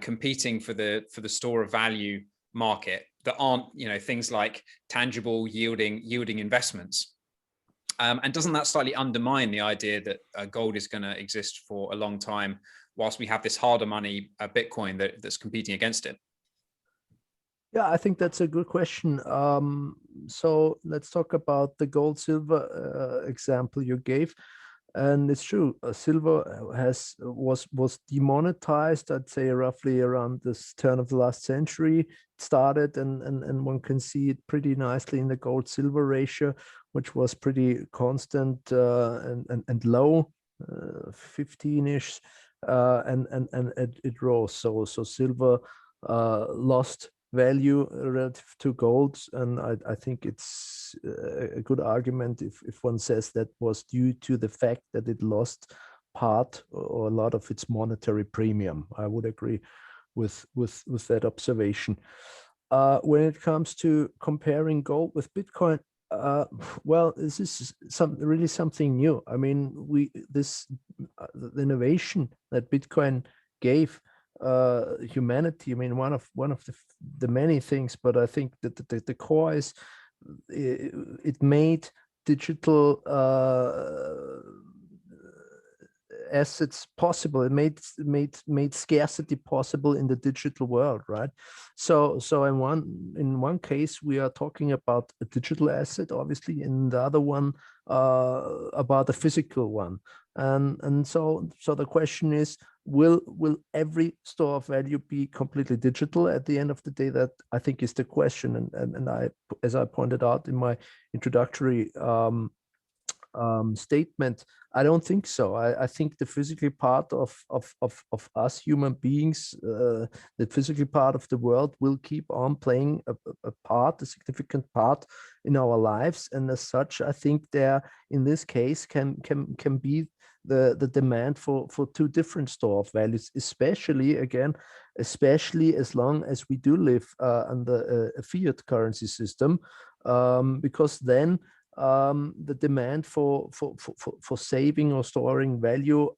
competing for the store of value market, that aren't, things like tangible yielding investments? And doesn't that slightly undermine the idea that gold is going to exist for a long time, whilst we have this harder money Bitcoin that's competing against it? Yeah, I think that's a good question. So let's talk about the gold silver example you gave. And it's true, silver was demonetized, I'd say roughly around this turn of the last century. It started, and one can see it pretty nicely in the gold silver ratio, which was pretty constant and low, 15-ish, and it rose. So silver lost value relative to gold, and I think it's a good argument if one says that was due to the fact that it lost part or a lot of its monetary premium. I would agree with that observation. When it comes to comparing gold with Bitcoin, well, this is really something new. I mean, the innovation that Bitcoin gave humanity. I mean, one of the many things, but I think that the core is it made digital assets possible. It made scarcity possible in the digital world, right? So in one case we are talking about a digital asset, obviously, in the other one about a physical one, and so the question is, will every store of value be completely digital at the end of the day? That, I think, is the question. And I, as I pointed out in my introductory statement, I don't think so. I think the physical part of us human beings, the physical part of the world, will keep on playing a significant part in our lives. And as such, I think there, in this case, can be the demand for two different store of values, especially as long as we do live under a fiat currency system, because then the demand for saving or storing value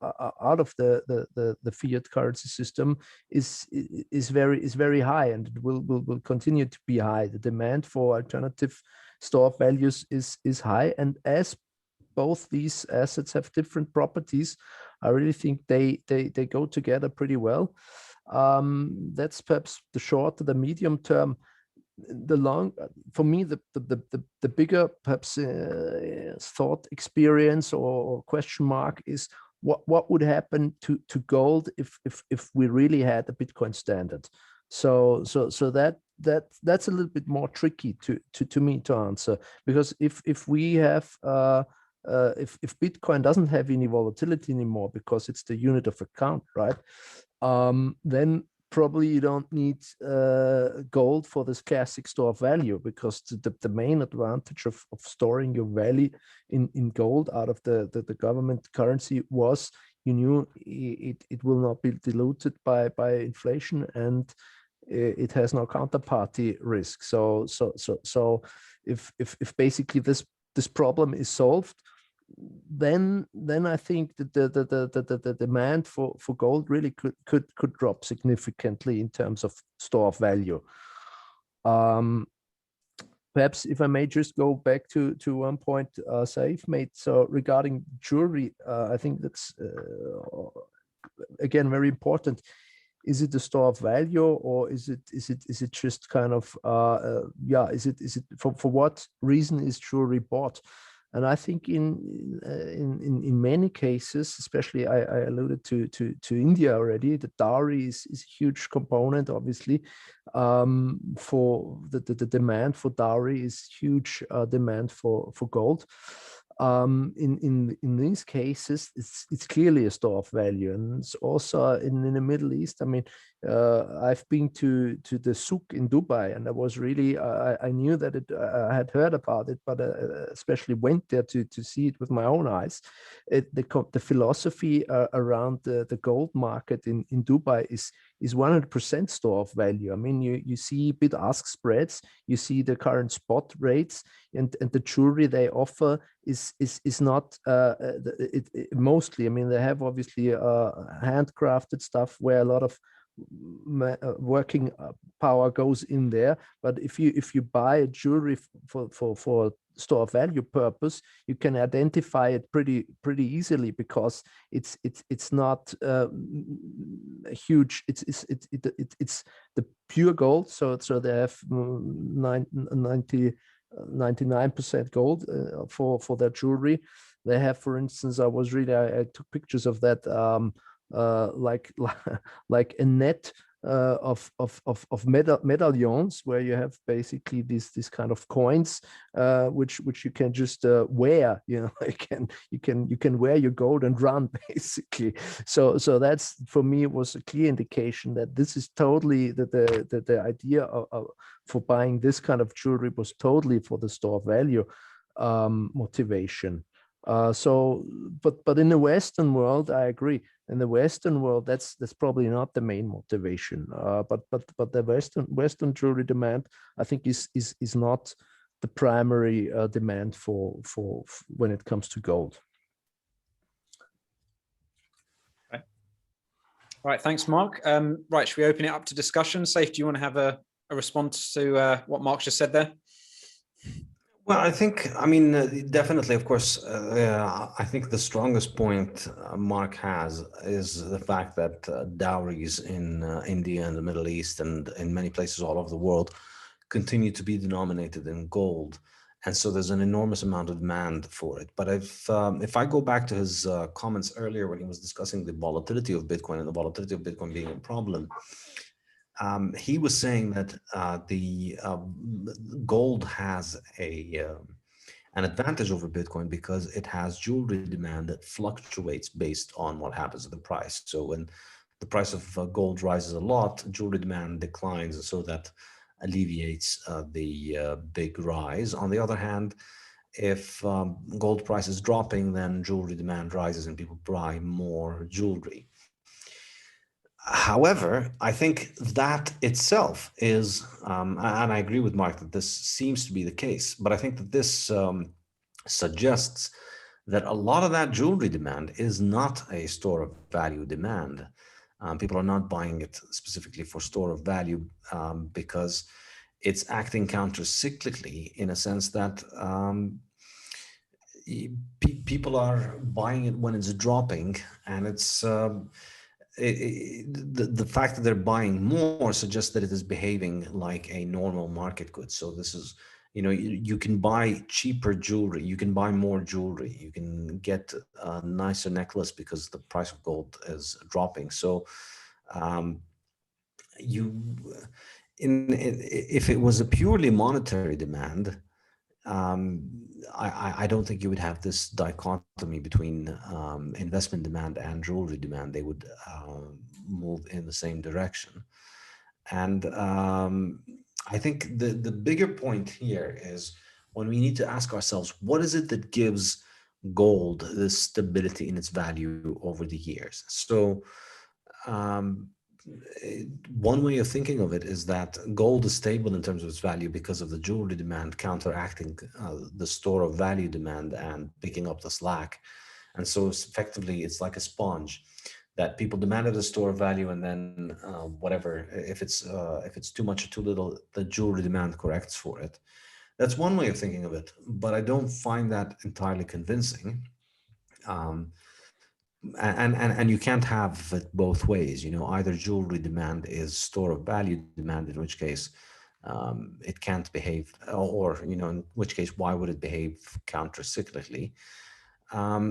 out of the fiat currency system is very high, and it will continue to be high. The demand for alternative store of values is high, and as both these assets have different properties, I really think they go together pretty well. That's perhaps the short to the medium term. The long, for me, the bigger perhaps thought experience or question mark is what would happen to gold if we really had a Bitcoin standard. So that's a little bit more tricky to me to answer, because if we have if Bitcoin doesn't have any volatility anymore because it's the unit of account, right? Then probably you don't need gold for this classic store of value, because the main advantage of storing your value in gold out of the government currency was, you knew it will not be diluted by inflation, and it has no counterparty risk. So if basically this problem is solved, then I think that the demand for gold really could drop significantly in terms of store of value. Perhaps if I may just go back to one point Saif made, so regarding jewelry, I think that's again very important. Is it a store of value, or is it just kind of is it for what reason is jewelry bought? And I think in many cases, especially I alluded to India already, the dowry is a huge component, obviously. For the demand for dowry is huge, demand for gold. In these cases, it's clearly a store of value, and it's also in the Middle East. I mean, I've been to the souk in Dubai, and I was really I knew that I had heard about it, but especially went there to see it with my own eyes. The philosophy around the gold market in Dubai is 100% store of value. I mean, you see bid-ask spreads, you see the current spot rates, and the jewelry they offer is not mostly. I mean, they have obviously handcrafted stuff where a lot of working power goes in there. But if you buy a jewelry for store of value purpose, you can identify it pretty easily, because it's not huge. It's the pure gold. So they have 99% gold for their jewelry. They have, for instance, I took pictures of that, like a net of medallions, where you have basically this kind of coins, which you can just wear. You know, you can wear your gold and run, basically. So that's, for me, it was a clear indication that this is totally the idea for buying this kind of jewelry was totally for the store of value motivation. But in the Western world, I agree. In the Western world, that's probably not the main motivation. But the Western jewelry demand, I think, is not the primary demand for when it comes to gold. Okay. All right, thanks, Mark. Right, should we open it up to discussion? Saif, do you want to have a response to what Mark just said there? Well, I mean, definitely, of course, I think the strongest point Mark has is the fact that dowries in India and the Middle East and in many places all over the world continue to be denominated in gold. And so there's an enormous amount of demand for it. But if I go back to his comments earlier when he was discussing the volatility of Bitcoin and the volatility of Bitcoin being a problem, he was saying that the gold has an advantage over Bitcoin because it has jewelry demand that fluctuates based on what happens to the price. So when the price of gold rises a lot, jewelry demand declines, and so that alleviates the big rise. On the other hand, if gold price is dropping, then jewelry demand rises and people buy more jewelry. However, I think that itself is, and I agree with Mark that this seems to be the case, but I think that this suggests that a lot of that jewelry demand is not a store of value demand. People are not buying it specifically for store of value because it's acting counter-cyclically in a sense that people are buying it when it's dropping, and it's the fact that they're buying more suggests that it is behaving like a normal market good. So this is, you can buy cheaper jewelry, you can buy more jewelry, you can get a nicer necklace because the price of gold is dropping. So if it was a purely monetary demand, I don't think you would have this dichotomy between investment demand and jewelry demand. They would move in the same direction. And I think the bigger point here is when we need to ask ourselves, what is it that gives gold this stability in its value over the years? So one way of thinking of it is that gold is stable in terms of its value because of the jewelry demand counteracting the store of value demand and picking up the slack. And so effectively, it's like a sponge that people demand at a store of value, and then whatever, if it's too much or too little, the jewelry demand corrects for it. That's one way of thinking of it, but I don't find that entirely convincing. And you can't have it both ways. Either jewelry demand is store of value demand, in which case it can't behave, or in which case, why would it behave counter-cyclically?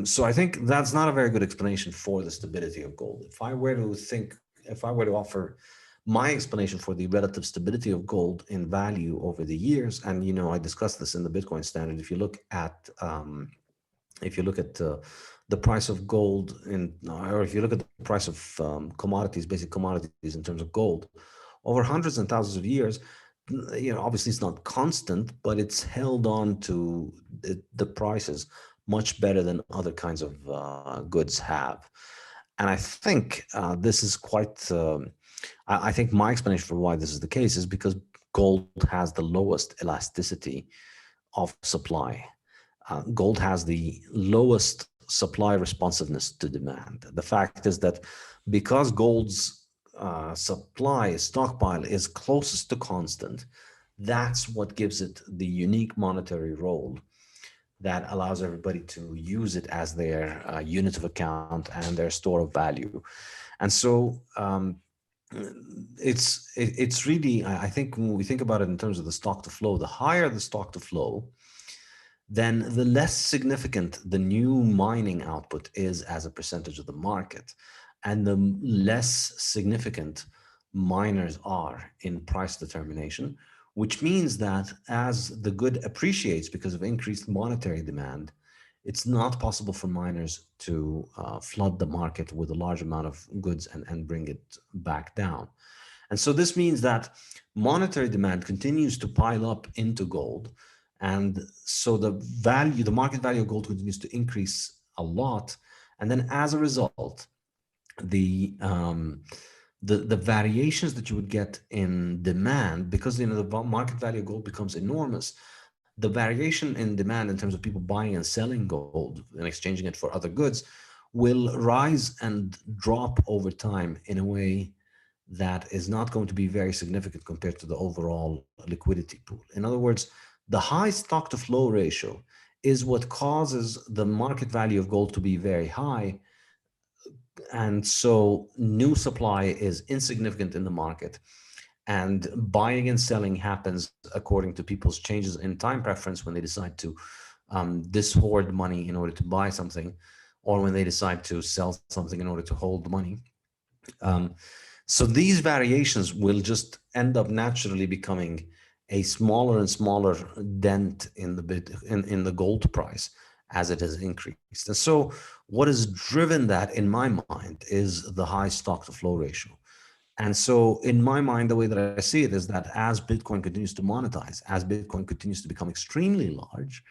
So I think that's not a very good explanation for the stability of gold. If I were to offer my explanation for the relative stability of gold in value over the years, and I discussed this in the Bitcoin Standard. If you look at If you look at the price of gold or if you look at the price of commodities, basic commodities in terms of gold, over hundreds and thousands of years, obviously it's not constant, but it's held on to the prices much better than other kinds of goods have. And I think this is quite, I think my explanation for why this is the case is because gold has the lowest elasticity of supply. Gold has the lowest supply responsiveness to demand. The fact is that because gold's supply stockpile is closest to constant, that's what gives it the unique monetary role that allows everybody to use it as their unit of account and their store of value. And so it's really, I think when we think about it in terms of the stock to flow, the higher the stock to flow, then the less significant the new mining output is as a percentage of the market, and the less significant miners are in price determination, which means that as the good appreciates because of increased monetary demand, it's not possible for miners to flood the market with a large amount of goods and bring it back down. And so this means that monetary demand continues to pile up into gold. And so the market value of gold continues to increase a lot. And then as a result, the variations that you would get in demand, because the market value of gold becomes enormous, the variation in demand in terms of people buying and selling gold and exchanging it for other goods will rise and drop over time in a way that is not going to be very significant compared to the overall liquidity pool. In other words, the high stock to flow ratio is what causes the market value of gold to be very high. And so new supply is insignificant in the market, and buying and selling happens according to people's changes in time preference when they decide to dishoard money in order to buy something, or when they decide to sell something in order to hold money. So these variations will just end up naturally becoming a smaller and smaller dent in the gold price as it has increased. And so what has driven that in my mind is the high stock to flow ratio. And so in my mind, the way that I see it is that as Bitcoin continues to monetize, as Bitcoin continues to become extremely large,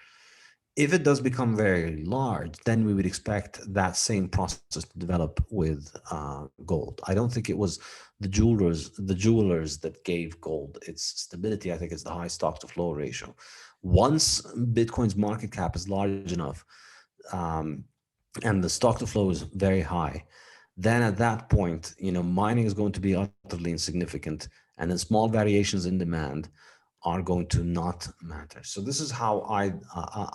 if it does become very large, then we would expect that same process to develop with gold. I don't think it was the jewelers that gave gold its stability. I think it's the high stock to flow ratio. Once Bitcoin's market cap is large enough and the stock to flow is very high, then at that point, mining is going to be utterly insignificant, and then small variations in demand are going to not matter. So this is how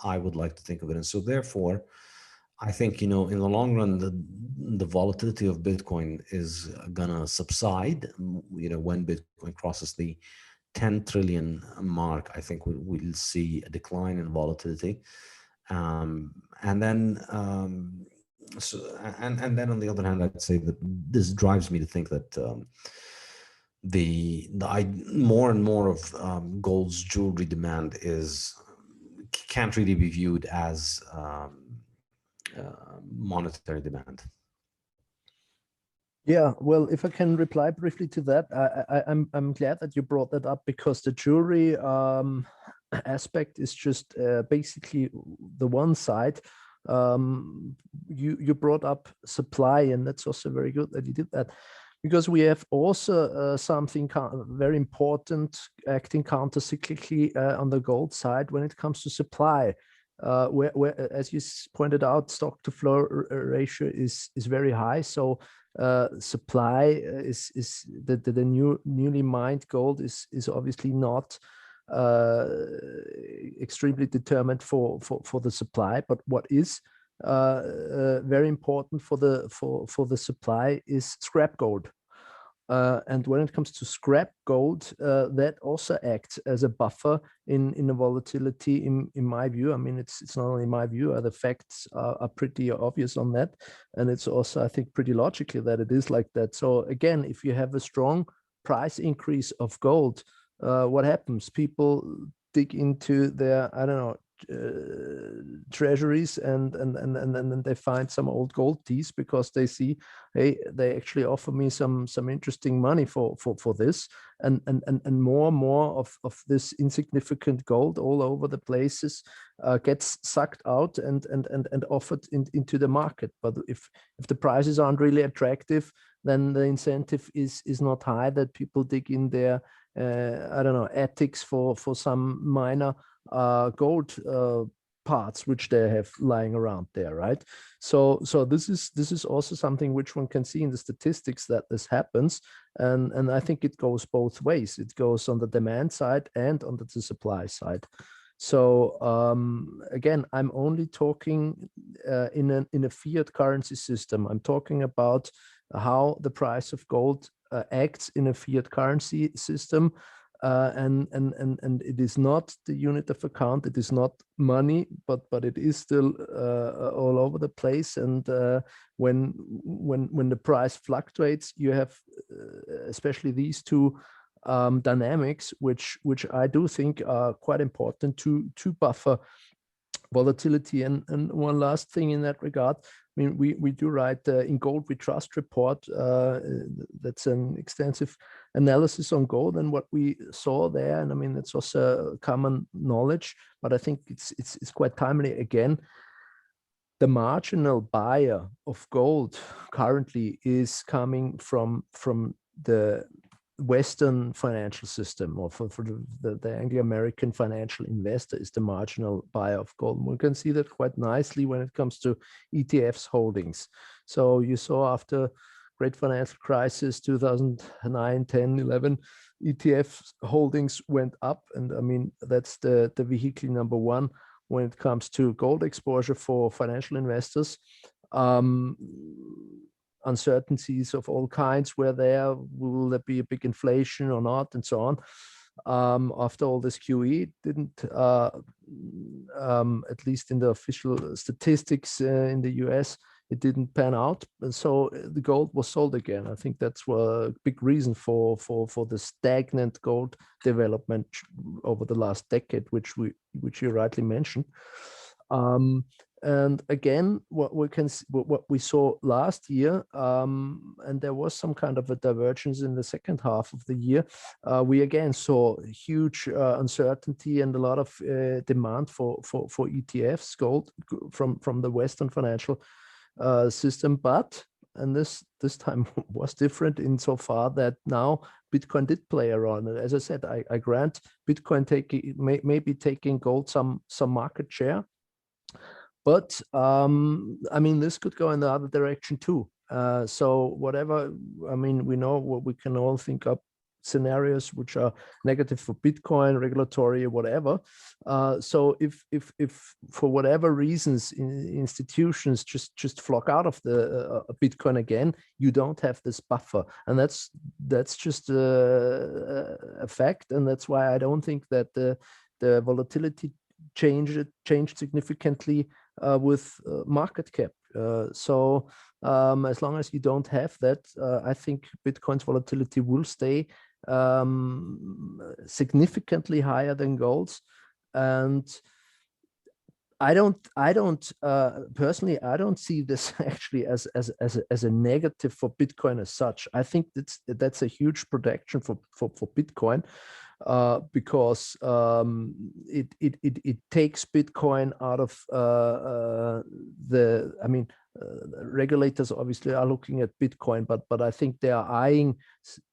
I would like to think of it. And so therefore, I think, in the long run, the volatility of Bitcoin is gonna subside. When Bitcoin crosses the 10 trillion mark, I think we'll see a decline in volatility. And then on the other hand, I'd say that this drives me to think that more and more of gold's jewelry demand can't really be viewed as monetary demand. Yeah, well, if I can reply briefly to that, I'm glad that you brought that up, because the jewelry aspect is just basically the one side. You brought up supply, and that's also very good that you did that, because we have also something very important acting counter-cyclically on the gold side when it comes to supply. Where, as you pointed out, stock to flow ratio is very high. So supply is the newly mined gold is obviously not extremely determined for the supply, but what is very important for the supply is scrap gold. And when it comes to scrap gold, that also acts as a buffer in the volatility, in my view. I mean, it's not only my view, the facts are pretty obvious on that. And it's also, I think, pretty logically that it is like that. So again, if you have a strong price increase of gold, what happens? People dig into their, I don't know, treasuries and then they find some old gold teas because they see, hey, they actually offer me some interesting money for this, and more of this insignificant gold all over the places gets sucked out and offered into the market. But if the prices aren't really attractive, then the incentive is not high that people dig in their I don't know, attics for some minor gold parts which they have lying around there, right? So this is also something which one can see in the statistics that this happens, and I think it goes both ways. It goes on the demand side and on the supply side. So again, I'm only talking in a fiat currency system. I'm talking about how the price of gold acts in a fiat currency system, and it is not the unit of account. It is not money, but it is still all over the place. And when the price fluctuates, you have especially these two dynamics, which I do think are quite important to buffer volatility. And one last thing in that regard, I mean, we do write in Gold We Trust report. That's an extensive analysis on gold, and what we saw there, and I mean, it's also common knowledge, but I think it's quite timely again. The marginal buyer of gold currently is coming from the Western financial system, or for the Anglo-American financial investor is the marginal buyer of gold. And we can see that quite nicely when it comes to ETFs holdings. So you saw after great financial crisis 2009, 10, 11, ETF holdings went up, and I mean that's the vehicle number one when it comes to gold exposure for financial investors. Uncertainties of all kinds were there. Will there be a big inflation or not, and so on. After all this QE, it didn't, at least in the official statistics in the US, it didn't pan out. And so the gold was sold again. I think that's a big reason for the stagnant gold development over the last decade, which you rightly mentioned. And again, what we saw last year, and there was some kind of a divergence in the second half of the year. We again saw huge uncertainty and a lot of demand for ETFs, gold from the Western financial system. And this time was different insofar that now Bitcoin did play a role. And as I said, I grant Bitcoin maybe taking gold some market share. But I mean, this could go in the other direction too. So whatever, I mean, we know what we can all think up scenarios which are negative for Bitcoin, regulatory, or whatever. So if for whatever reasons institutions just flock out of the Bitcoin again, you don't have this buffer, and that's just a fact, and that's why I don't think that the volatility changed significantly with market cap. So as long as you don't have that, I think Bitcoin's volatility will stay significantly higher than gold's. And I don't personally, I don't see this actually as a negative for Bitcoin as such. I think that's a huge protection for Bitcoin, because it takes Bitcoin out of I mean, regulators obviously are looking at Bitcoin, but I think they are eyeing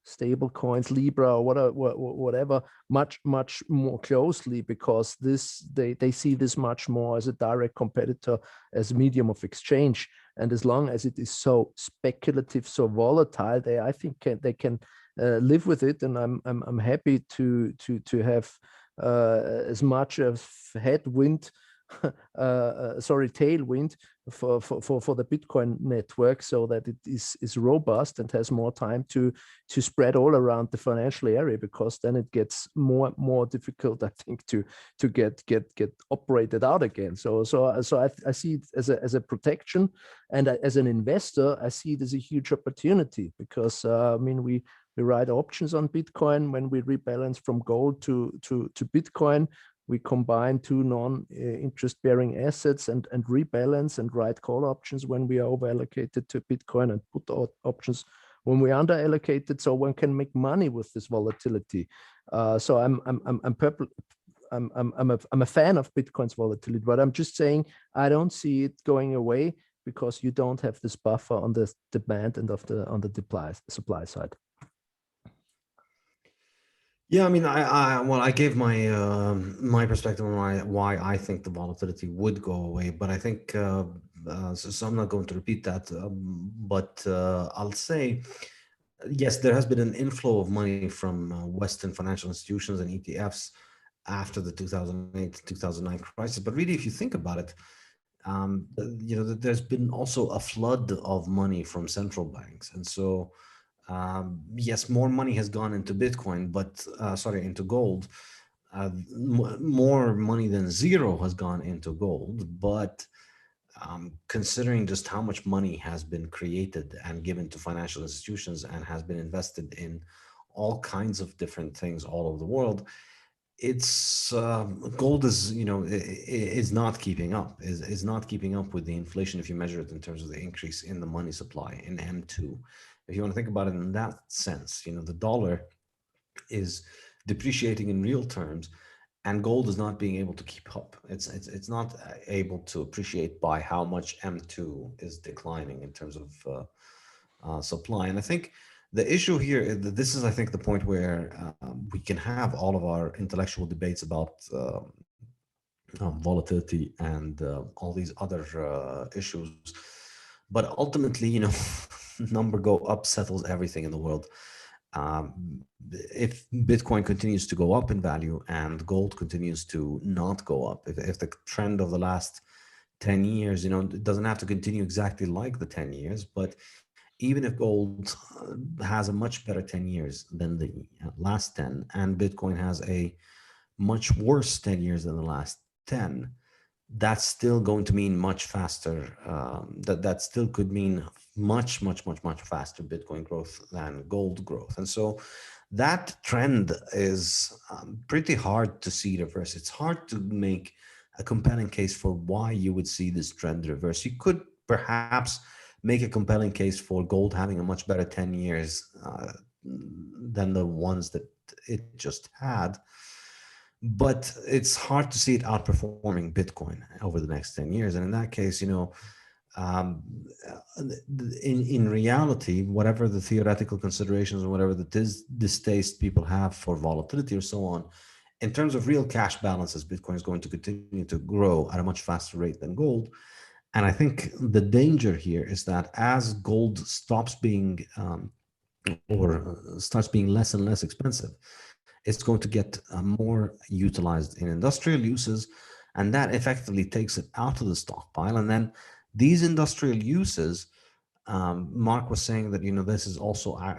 stable coins, Libra, or whatever, much more closely, because they see this much more as a direct competitor, as a medium of exchange. And as long as it is so speculative, so volatile, I think they can live with it. And I'm happy to have as much of headwind, tailwind for the Bitcoin network, so that it is robust and has more time to spread all around the financial area, because then it gets more difficult, I think, to get operated out again. So I see it as a protection, and as an investor, I see it as a huge opportunity, because I mean, we write options on Bitcoin when we rebalance from gold to Bitcoin. we combine two non-interest bearing assets and rebalance and write call options when we are over allocated to Bitcoin and put options when we under allocated, so one can make money with this volatility. So I'm a fan of Bitcoin's volatility, but I'm just saying I don't see it going away because you don't have this buffer on the demand and on the supply side. Yeah, I mean, I gave my my perspective on why I think the volatility would go away, but I think so I'm not going to repeat that. But I'll say, yes, there has been an inflow of money from Western financial institutions and ETFs after the 2008-2009 crisis. But really, if you think about it, there's been also a flood of money from central banks, and so. Yes, more money has gone into Bitcoin, but into gold. More money than zero has gone into gold, but considering just how much money has been created and given to financial institutions and has been invested in all kinds of different things all over the world, it's gold is not keeping up. Is not keeping up with the inflation if you measure it in terms of the increase in the money supply in M2. If you want to think about it in that sense, the dollar is depreciating in real terms, and gold is not being able to keep up. It's not able to appreciate by how much M2 is declining in terms of supply. And I think the issue here is that this is, I think, the point where we can have all of our intellectual debates about volatility and all these other issues. But ultimately, number go up settles everything in the world. If Bitcoin continues to go up in value and gold continues to not go up, if the trend of the last 10 years, it doesn't have to continue exactly like the 10 years, but even if gold has a much better 10 years than the last 10, and Bitcoin has a much worse 10 years than the last 10, that's still going to mean much faster. That still could mean much faster Bitcoin growth than gold growth. And so that trend is pretty hard to see reverse. It's hard to make a compelling case for why you would see this trend reverse. You could perhaps make a compelling case for gold having a much better 10 years than the ones that it just had. But it's hard to see it outperforming Bitcoin over the next 10 years. And in that case, in reality, whatever the theoretical considerations or whatever the distaste people have for volatility or so on, in terms of real cash balances, Bitcoin is going to continue to grow at a much faster rate than gold. And I think the danger here is that as gold stops being or starts being less and less expensive, it's going to get more utilized in industrial uses, and that effectively takes it out of the stockpile. And then these industrial uses, Mark was saying that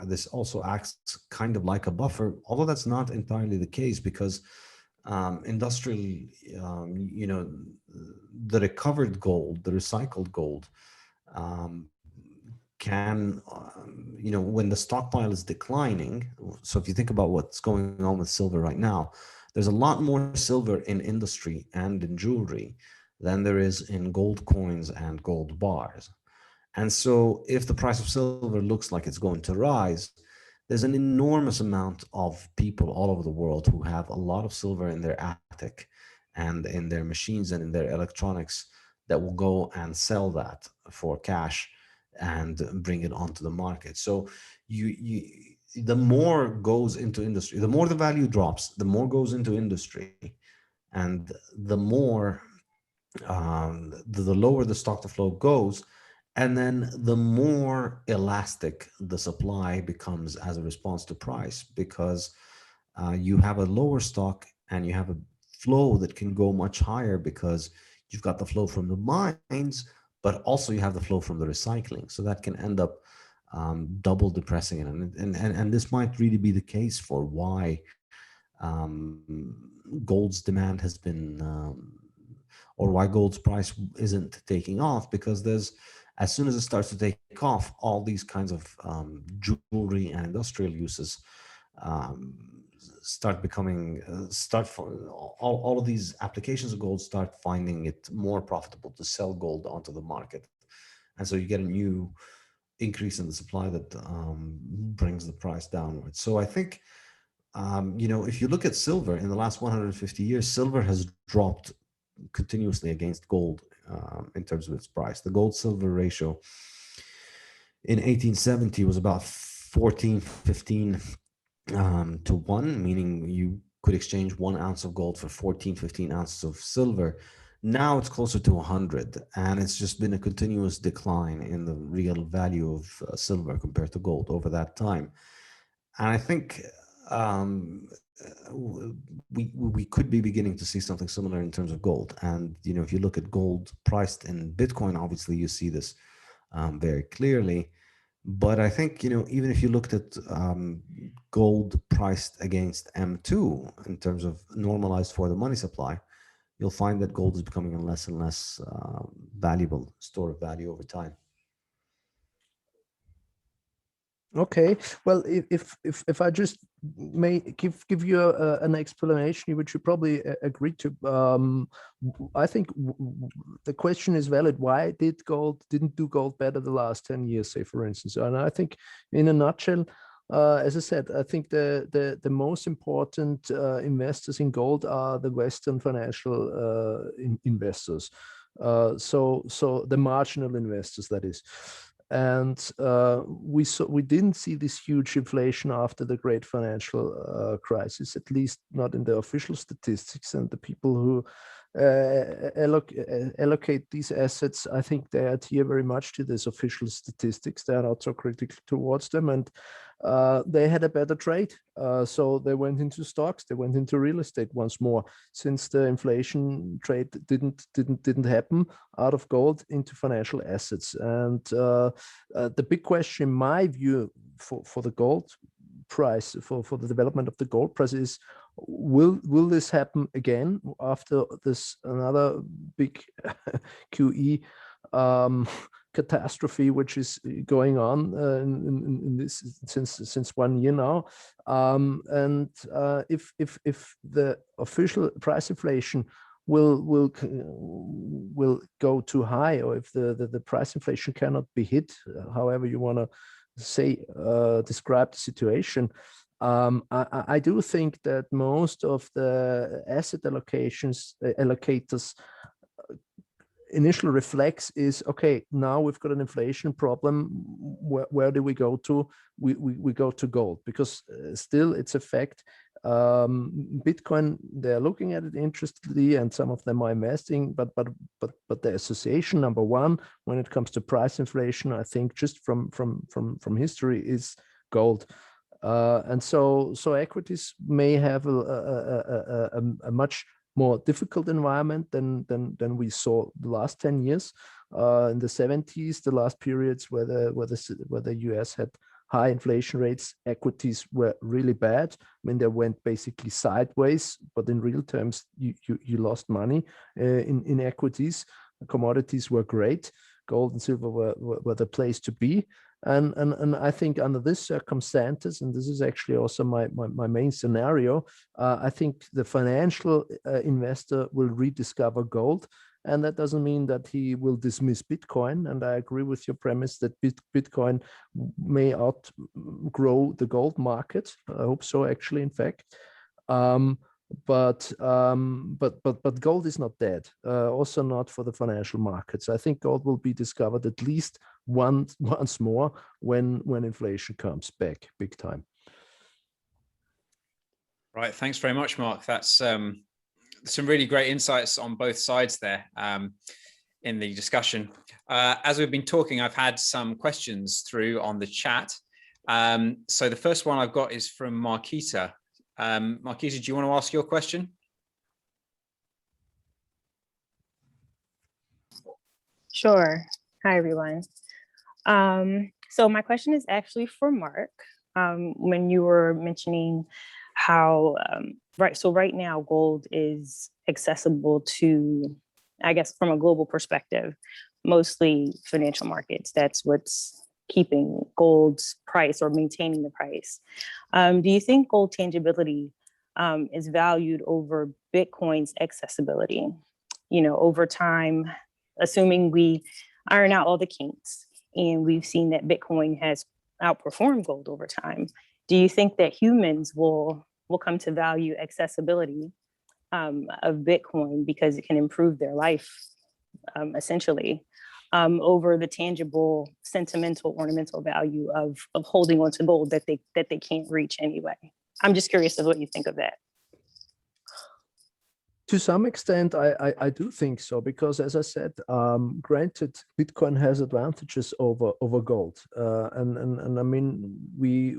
this also acts kind of like a buffer, although that's not entirely the case, because industrial, the recovered gold, the recycled gold, can, when the stockpile is declining. So if you think about what's going on with silver right now, there's a lot more silver in industry and in jewelry than there is in gold coins and gold bars. And so if the price of silver looks like it's going to rise, there's an enormous amount of people all over the world who have a lot of silver in their attic and in their machines and in their electronics that will go and sell that for cash and bring it onto the market. So the more goes into industry, the more the value drops, the more goes into industry, and the more the lower the stock to flow goes, and then the more elastic the supply becomes as a response to price, because you have a lower stock and you have a flow that can go much higher because you've got the flow from the mines, but also you have the flow from the recycling. So that can end up double depressing it. And this might really be the case for why gold's demand has been, or why gold's price isn't taking off, because as soon as it starts to take off, all these kinds of jewelry and industrial uses start becoming all of these applications of gold start finding it more profitable to sell gold onto the market, and so you get a new increase in the supply that brings the price downwards. So I think if you look at silver in the last 150 years, silver has dropped continuously against gold in terms of its price. The gold silver ratio in 1870 was about 14, 15 to 1, meaning you could exchange 1 ounce of gold for 14, 15 ounces of silver. Now it's closer to 100, and it's just been a continuous decline in the real value of silver compared to gold over that time. And I think we could be beginning to see something similar in terms of gold. And if you look at gold priced in Bitcoin, obviously you see this very clearly. But I think even if you looked at gold priced against M2 in terms of normalized for the money supply, you'll find that gold is becoming a less and less valuable store of value over time. Okay, well, if I just may give you an explanation, which you probably agree to, I think the question is valid. Why didn't do gold better the last 10 years, say, for instance? And I think in a nutshell, as I said, I think the most important investors in gold are the Western financial investors. So the marginal investors, that is. And we didn't see this huge inflation after the great financial crisis, at least not in the official statistics. And the people who allocate these assets, I think they adhere very much to these official statistics. They are not so critical towards them, and they had a better trade. So they went into stocks, they went into real estate once more, since the inflation trade didn't happen out of gold into financial assets. And the big question, in my view, for the gold price, for the development of the gold price is, will this happen again after this another big QE catastrophe which is going on in this since 1 year now, and if the official price inflation will go too high, or if the price inflation cannot be hit, however you want to say describe the situation, I do think that most of the asset allocators initial reflex is, okay, now we've got an inflation problem. Where do we go to? We go to gold, because still it's a fact. Bitcoin, they're looking at it interestedly, and some of them are investing, but the association number one when it comes to price inflation, I think, just from history, is gold. And so equities may have a much more difficult environment than we saw the last 10 years. In the 70s, the last periods where the US had high inflation rates, equities were really bad. I mean, they went basically sideways, but in real terms, you lost money in equities. Commodities were great. Gold and silver were the place to be. And I think under these circumstances, and this is actually also my main scenario, I think the financial investor will rediscover gold. And that doesn't mean that he will dismiss Bitcoin. And I agree with your premise that Bitcoin may outgrow the gold market. I hope so, actually, in fact. But gold is not dead, also not for the financial markets. I think gold will be discovered at least once more when inflation comes back big time. Right, thanks very much, Mark. That's some really great insights on both sides there in the discussion. As we've been talking, I've had some questions through on the chat. So the first one I've got is from Marquita. Marquita, do you want to ask your question? Sure. Hi, everyone. So my question is actually for Mark. When you were mentioning how, right now gold is accessible to, I guess, from a global perspective, mostly financial markets. That's what's keeping gold's price or maintaining the price. Do you think gold tangibility is valued over Bitcoin's accessibility? You know, over time, assuming we iron out all the kinks, and we've seen that Bitcoin has outperformed gold over time, do you think that humans will come to value accessibility of Bitcoin because it can improve their life, essentially, over the tangible, sentimental, ornamental value of holding on to gold that they can't reach anyway? I'm just curious of what you think of that. To some extent, I do think so, because as I said, granted, Bitcoin has advantages over gold, and I mean we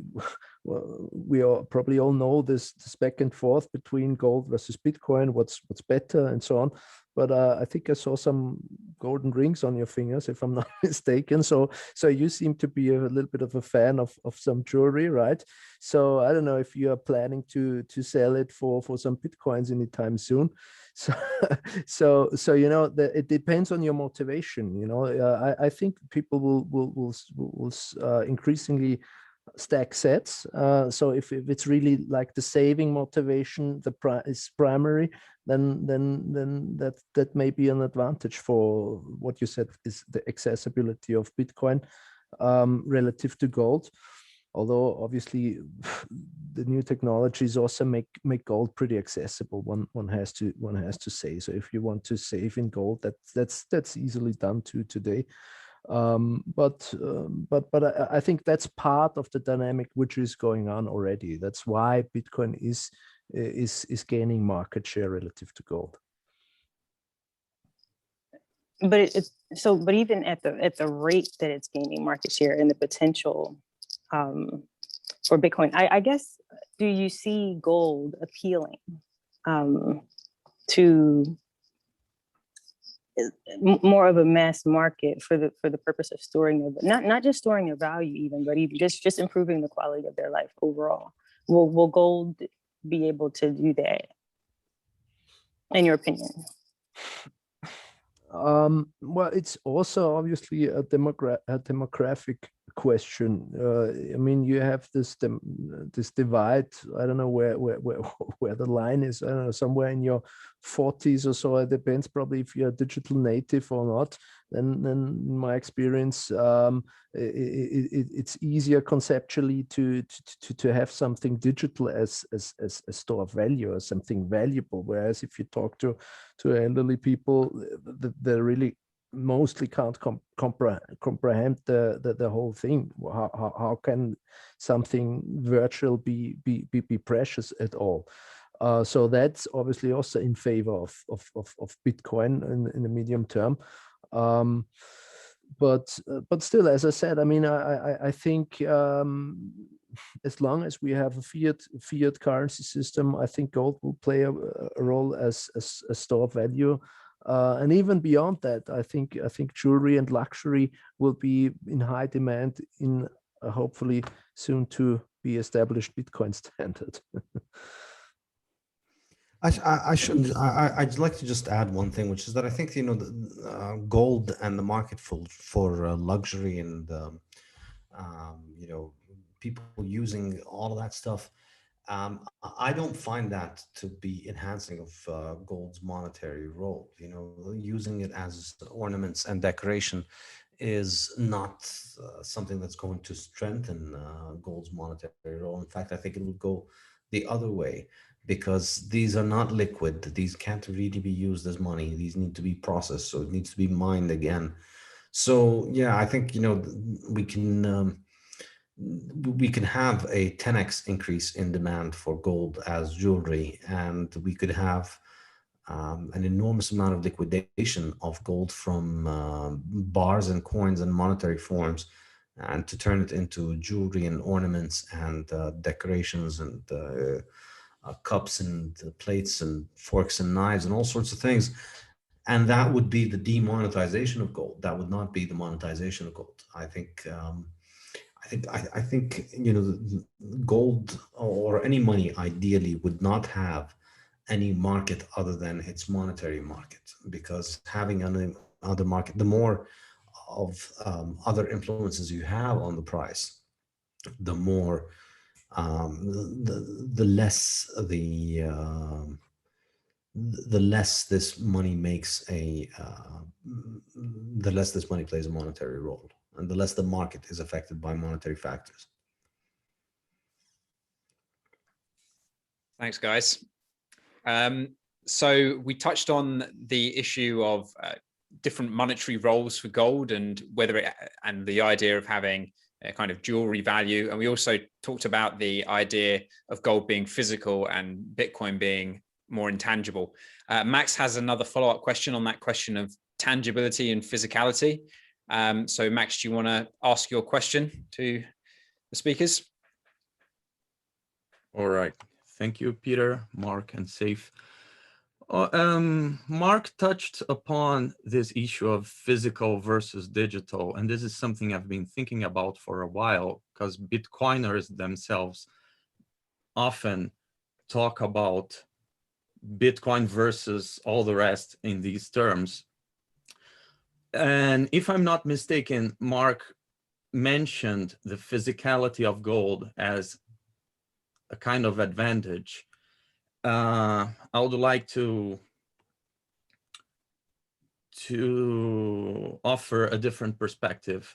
all probably all know this back and forth between gold versus Bitcoin, what's better and so on. But I think I saw some golden rings on your fingers, if I'm not mistaken. So you seem to be a little bit of a fan of some jewelry, right? So I don't know if you are planning to sell it for some Bitcoins anytime soon. So you know, it depends on your motivation. You know, I think people will increasingly stack sets. So if it's really like the saving motivation, is primary, then that may be an advantage for what you said is the accessibility of Bitcoin relative to gold. Although obviously the new technologies also make gold pretty accessible. One has to say. So if you want to save in gold, that's easily done too today. But I think that's part of the dynamic which is going on already. That's why Bitcoin is gaining market share relative to gold. But but even at the rate that it's gaining market share and the potential for Bitcoin, I guess, do you see gold appealing to more of a mass market for the purpose of storing not just storing their value even, but even just improving the quality of their life overall? Will gold be able to do that, in your opinion? Well, it's also obviously a demographic question. I mean, you have this divide. I don't know where the line is. I don't know, somewhere in your 40s or so. It depends probably if you're a digital native or not. Then in my experience, it's easier conceptually to have something digital as a store of value or something valuable. Whereas if you talk to elderly people, they really mostly can't comprehend the whole thing. How can something virtual be precious at all? So that's obviously also in favor of Bitcoin in the medium term. But still, as I said, I mean, I think as long as we have a fiat currency system, I think gold will play a role as a store of value. And even beyond that, I think jewelry and luxury will be in high demand in a hopefully soon to be established Bitcoin standard. I'd like to just add one thing, which is that I think, you know, gold and the market for luxury and you know, people using all of that stuff, I don't find that to be enhancing of gold's monetary role. You know, using it as ornaments and decoration is not something that's going to strengthen gold's monetary role. In fact, I think it would go the other way, because these are not liquid. These can't really be used as money. These need to be processed, so it needs to be mined again. So yeah, I think, you know, we can have a 10x increase in demand for gold as jewelry, and we could have an enormous amount of liquidation of gold from bars and coins and monetary forms, and to turn it into jewelry and ornaments and decorations and cups and plates and forks and knives and all sorts of things. And that would be the demonetization of gold. That would not be the monetization of gold. I think you know, gold or any money ideally would not have any market other than its monetary market, because having another market, the more other influences you have on the price, the more the less the less this money makes the less this money plays a monetary role, and the less the market is affected by monetary factors. Thanks, guys. So we touched on the issue of different monetary roles for gold, and and the idea of having a kind of jewelry value. And we also talked about the idea of gold being physical and Bitcoin being more intangible. Max has another follow-up question on that question of tangibility and physicality. So Max, do you want to ask your question to the speakers? All right. Thank you, Peter, Mark, and Saif. Mark touched upon this issue of physical versus digital, and this is something I've been thinking about for a while, because Bitcoiners themselves often talk about Bitcoin versus all the rest in these terms. And if I'm not mistaken, Mark mentioned the physicality of gold as a kind of advantage. I would like to offer a different perspective.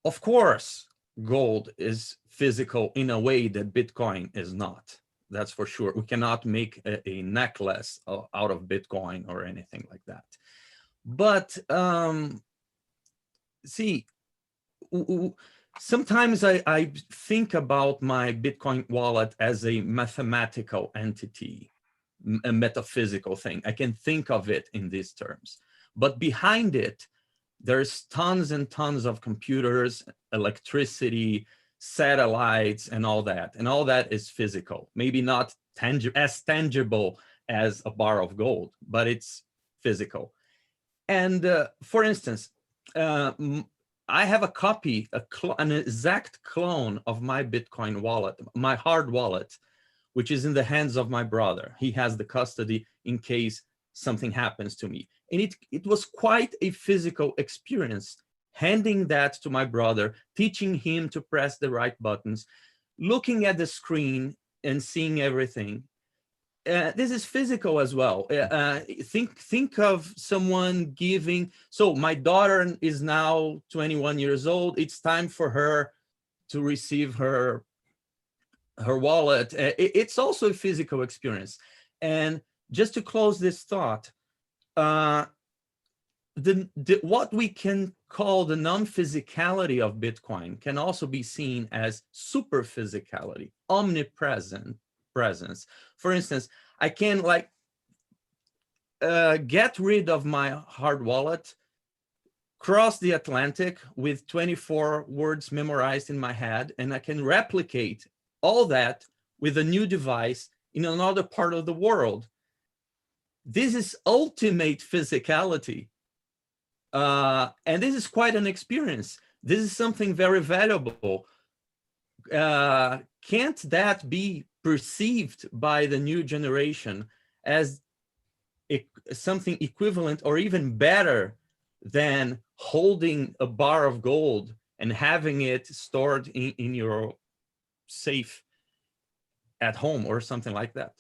Of course, gold is physical in a way that Bitcoin is not. That's for sure. We cannot make a necklace out of Bitcoin or anything like that. But see, sometimes I think about my Bitcoin wallet as a mathematical entity, a metaphysical thing. I can think of it in these terms. But behind it, there's tons and tons of computers, electricity, satellites, and all that. And all that is physical. Maybe not as tangible as a bar of gold, but it's physical. And for instance, I have a copy, an exact clone of my Bitcoin wallet, my hard wallet, which is in the hands of my brother. He has the custody in case something happens to me. And it was quite a physical experience, handing that to my brother, teaching him to press the right buttons, looking at the screen and seeing everything. This is physical as well. Think of someone giving. So my daughter is now 21 years old. It's time for her to receive her wallet. It's also a physical experience. And just to close this thought, what we can call the non-physicality of Bitcoin can also be seen as super physicality, omnipresent presence. For instance, I can get rid of my hard wallet, cross the Atlantic with 24 words memorized in my head, and I can replicate all that with a new device in another part of the world. This is ultimate physicality. And this is quite an experience. This is something very valuable. Can't that be perceived by the new generation as something equivalent or even better than holding a bar of gold and having it stored in your safe at home or something like that?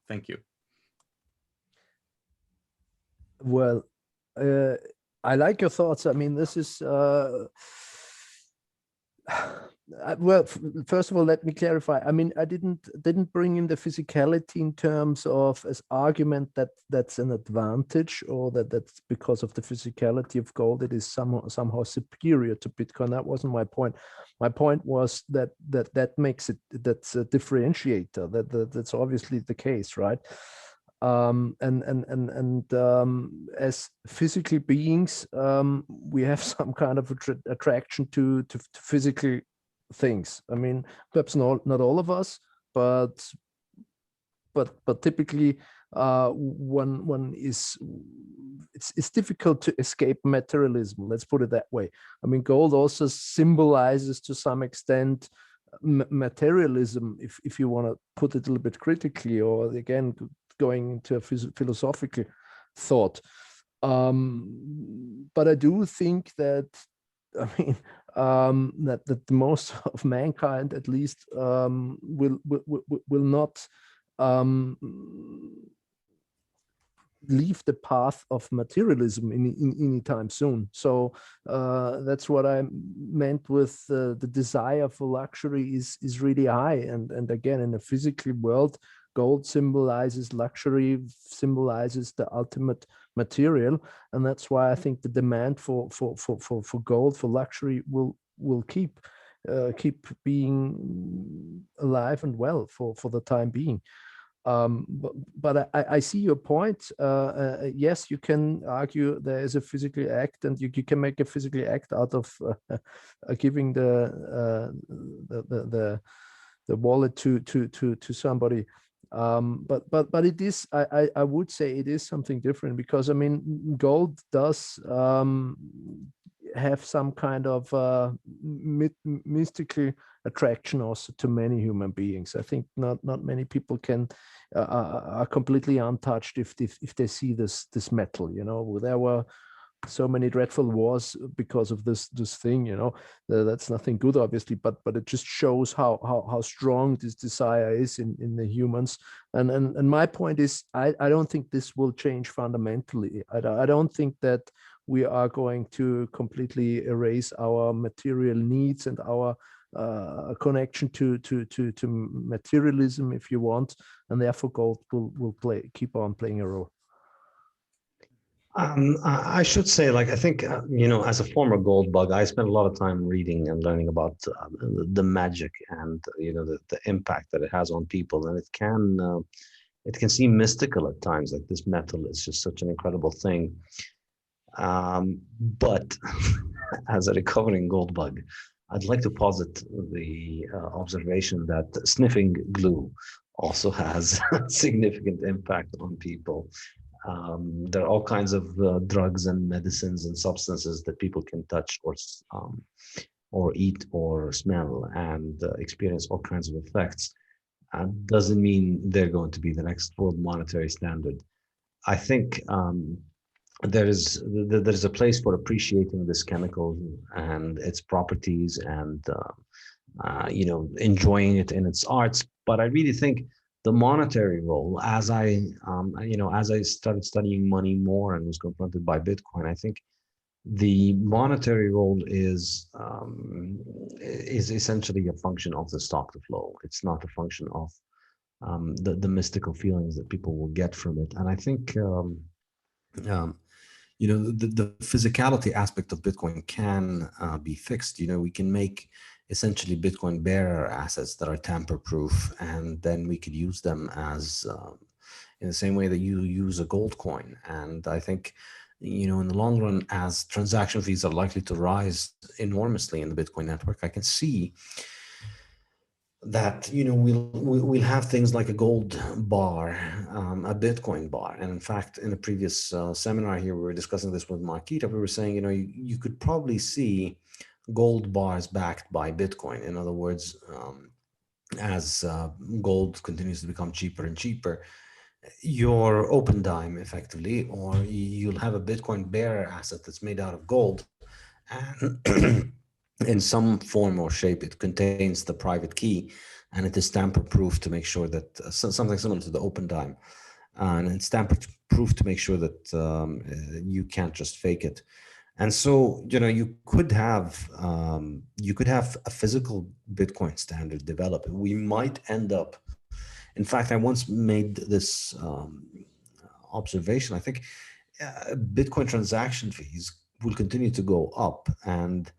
Thank you. Well, I like your thoughts. I mean, this is well, first of all, let me clarify. I mean, I didn't bring in the physicality in terms of as argument that that's an advantage, or that's because of the physicality of gold it is somehow superior to Bitcoin. That wasn't my point. My point was that makes it, that's a differentiator. That's obviously the case, right? As physical beings, we have some kind of attraction to physical things. I mean, perhaps not all of us, but typically one is, it's difficult to escape materialism. Let's put it that way. I mean, gold also symbolizes to some extent materialism, if you want to put it a little bit critically, or again going into a philosophical thought. But I do think that, I mean, that the most of mankind, at least, will not leave the path of materialism in any time soon. So that's what I meant with the desire for luxury is really high. And again, in a physical world, gold symbolizes luxury, symbolizes the ultimate material, and that's why I think the demand for gold, for luxury, will keep being alive and well for the time being. But I see your point. Yes, you can argue there is a physical act, and you can make a physical act out of giving the wallet to somebody. But it is, I would say it is something different, because I mean, gold does have some kind of mystical attraction also to many human beings. I think not many people can are completely untouched if they see this metal. You know, there were so many dreadful wars because of this thing. You know, that's nothing good, obviously, but it just shows how strong this desire is in the humans. And my point is, I don't think this will change fundamentally. I don't think that we are going to completely erase our material needs and our connection to materialism, if you want, and therefore gold will keep on playing a role. I should say, like, I think, as a former gold bug, I spent a lot of time reading and learning about the magic and, the impact that it has on people. And it can seem mystical at times, like this metal is just such an incredible thing. But as a recovering gold bug, I'd like to posit the observation that sniffing glue also has a significant impact on people. There are all kinds of drugs and medicines and substances that people can touch or eat or smell and experience all kinds of effects. Doesn't mean they're going to be the next world monetary standard. I think there's a place for appreciating this chemical and its properties and enjoying it in its arts. But I really think the monetary role, as I started studying money more and was confronted by Bitcoin, I think the monetary role is essentially a function of the stock to flow. It's not a function of the mystical feelings that people will get from it. And I think the physicality aspect of Bitcoin can be fixed. We can make essentially Bitcoin bearer assets that are tamper-proof, and then we could use them as in the same way that you use a gold coin. And I think, in the long run, as transaction fees are likely to rise enormously in the Bitcoin network, I can see that we'll have things like a gold bar, a Bitcoin bar. And in fact, in the previous seminar here, we were discussing this with Markita. We were saying, you could probably see gold bars backed by Bitcoin. In other words, as gold continues to become cheaper and cheaper, your open dime effectively, or you'll have a Bitcoin bearer asset that's made out of gold, and in some form or shape it contains the private key, and it is tamper-proof to make sure that something similar to the open dime, and it's tamper-proof to make sure that you can't just fake it. And so, you could have a physical Bitcoin standard develop. We might end up, in fact, I once made this observation. I think Bitcoin transaction fees will continue to go up, and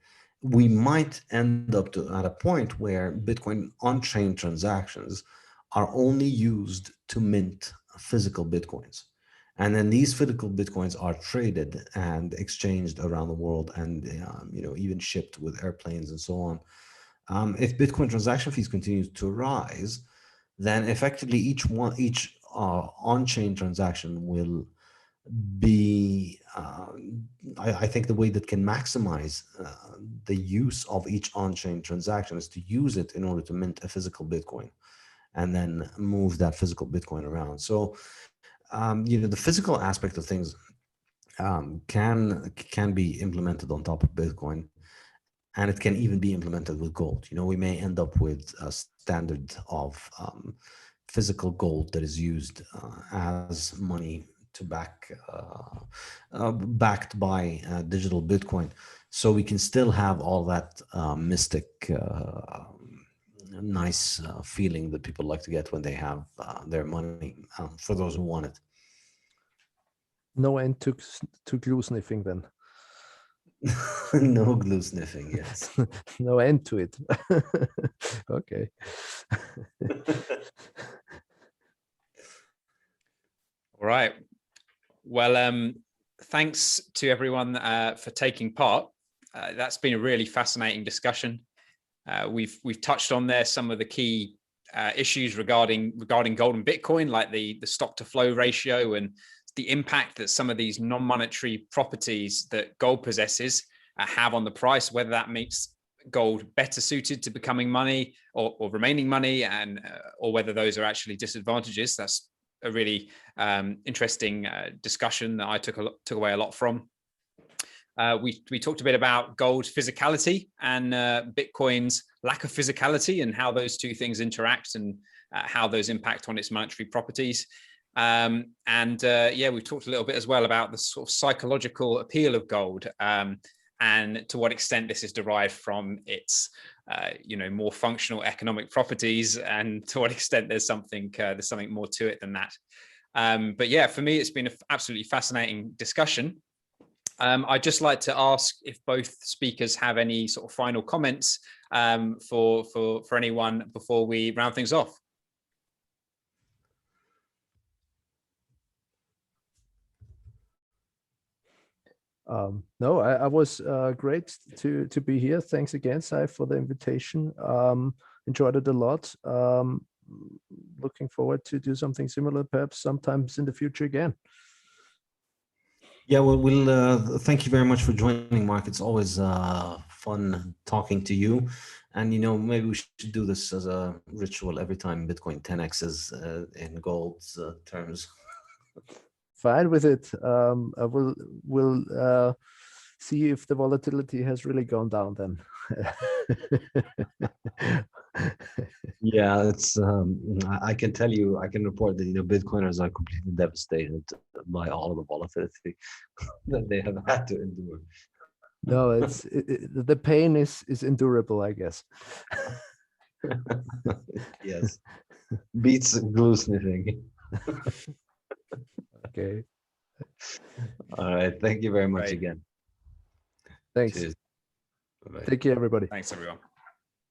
we might end up at a point where Bitcoin on-chain transactions are only used to mint physical Bitcoins. And then these physical Bitcoins are traded and exchanged around the world, and even shipped with airplanes and so on. If Bitcoin transaction fees continue to rise, then effectively each on-chain transaction will be, I think, the way that can maximize the use of each on-chain transaction is to use it in order to mint a physical Bitcoin and then move that physical Bitcoin around. So, the physical aspect of things can be implemented on top of Bitcoin, and it can even be implemented with gold. We may end up with a standard of physical gold that is used as money to backed by digital Bitcoin. So we can still have all that mystic, nice feeling that people like to get when they have their money, for those who want it. No end to glue sniffing then. No glue sniffing, yes. No end to it. Okay. All right. Well, thanks to everyone for taking part. That's been a really fascinating discussion. We've touched on there some of the key issues regarding gold and Bitcoin, like the stock to flow ratio and the impact that some of these non-monetary properties that gold possesses have on the price, whether that makes gold better suited to becoming money or remaining money, and or whether those are actually disadvantages. That's a really interesting discussion that I took away a lot from. We talked a bit about gold's physicality and Bitcoin's lack of physicality, and how those two things interact, and how those impact on its monetary properties. Yeah, we've talked a little bit as well about the sort of psychological appeal of gold, and to what extent this is derived from its more functional economic properties, and to what extent there's something more to it than that. But yeah, for me, it's been an absolutely fascinating discussion. I'd just like to ask if both speakers have any sort of final comments for anyone before we round things off. No, I was great to be here. Thanks again, Saif, for the invitation. Enjoyed it a lot. Looking forward to do something similar, perhaps sometimes in the future again. Yeah, well, we'll thank you very much for joining, Mark. It's always fun talking to you, and maybe we should do this as a ritual every time Bitcoin 10x's in gold's terms. Fine with it. I will see if the volatility has really gone down then. Yeah, it's I can tell you, I can report that Bitcoiners are completely devastated by all of the volatility that they have had to endure. No, the pain is endurable, I guess. Yes, beats glue sniffing. Okay. All right, thank you very much Great. again. Thanks. Cheers. Bye-bye. Take care, everybody. Thanks, everyone.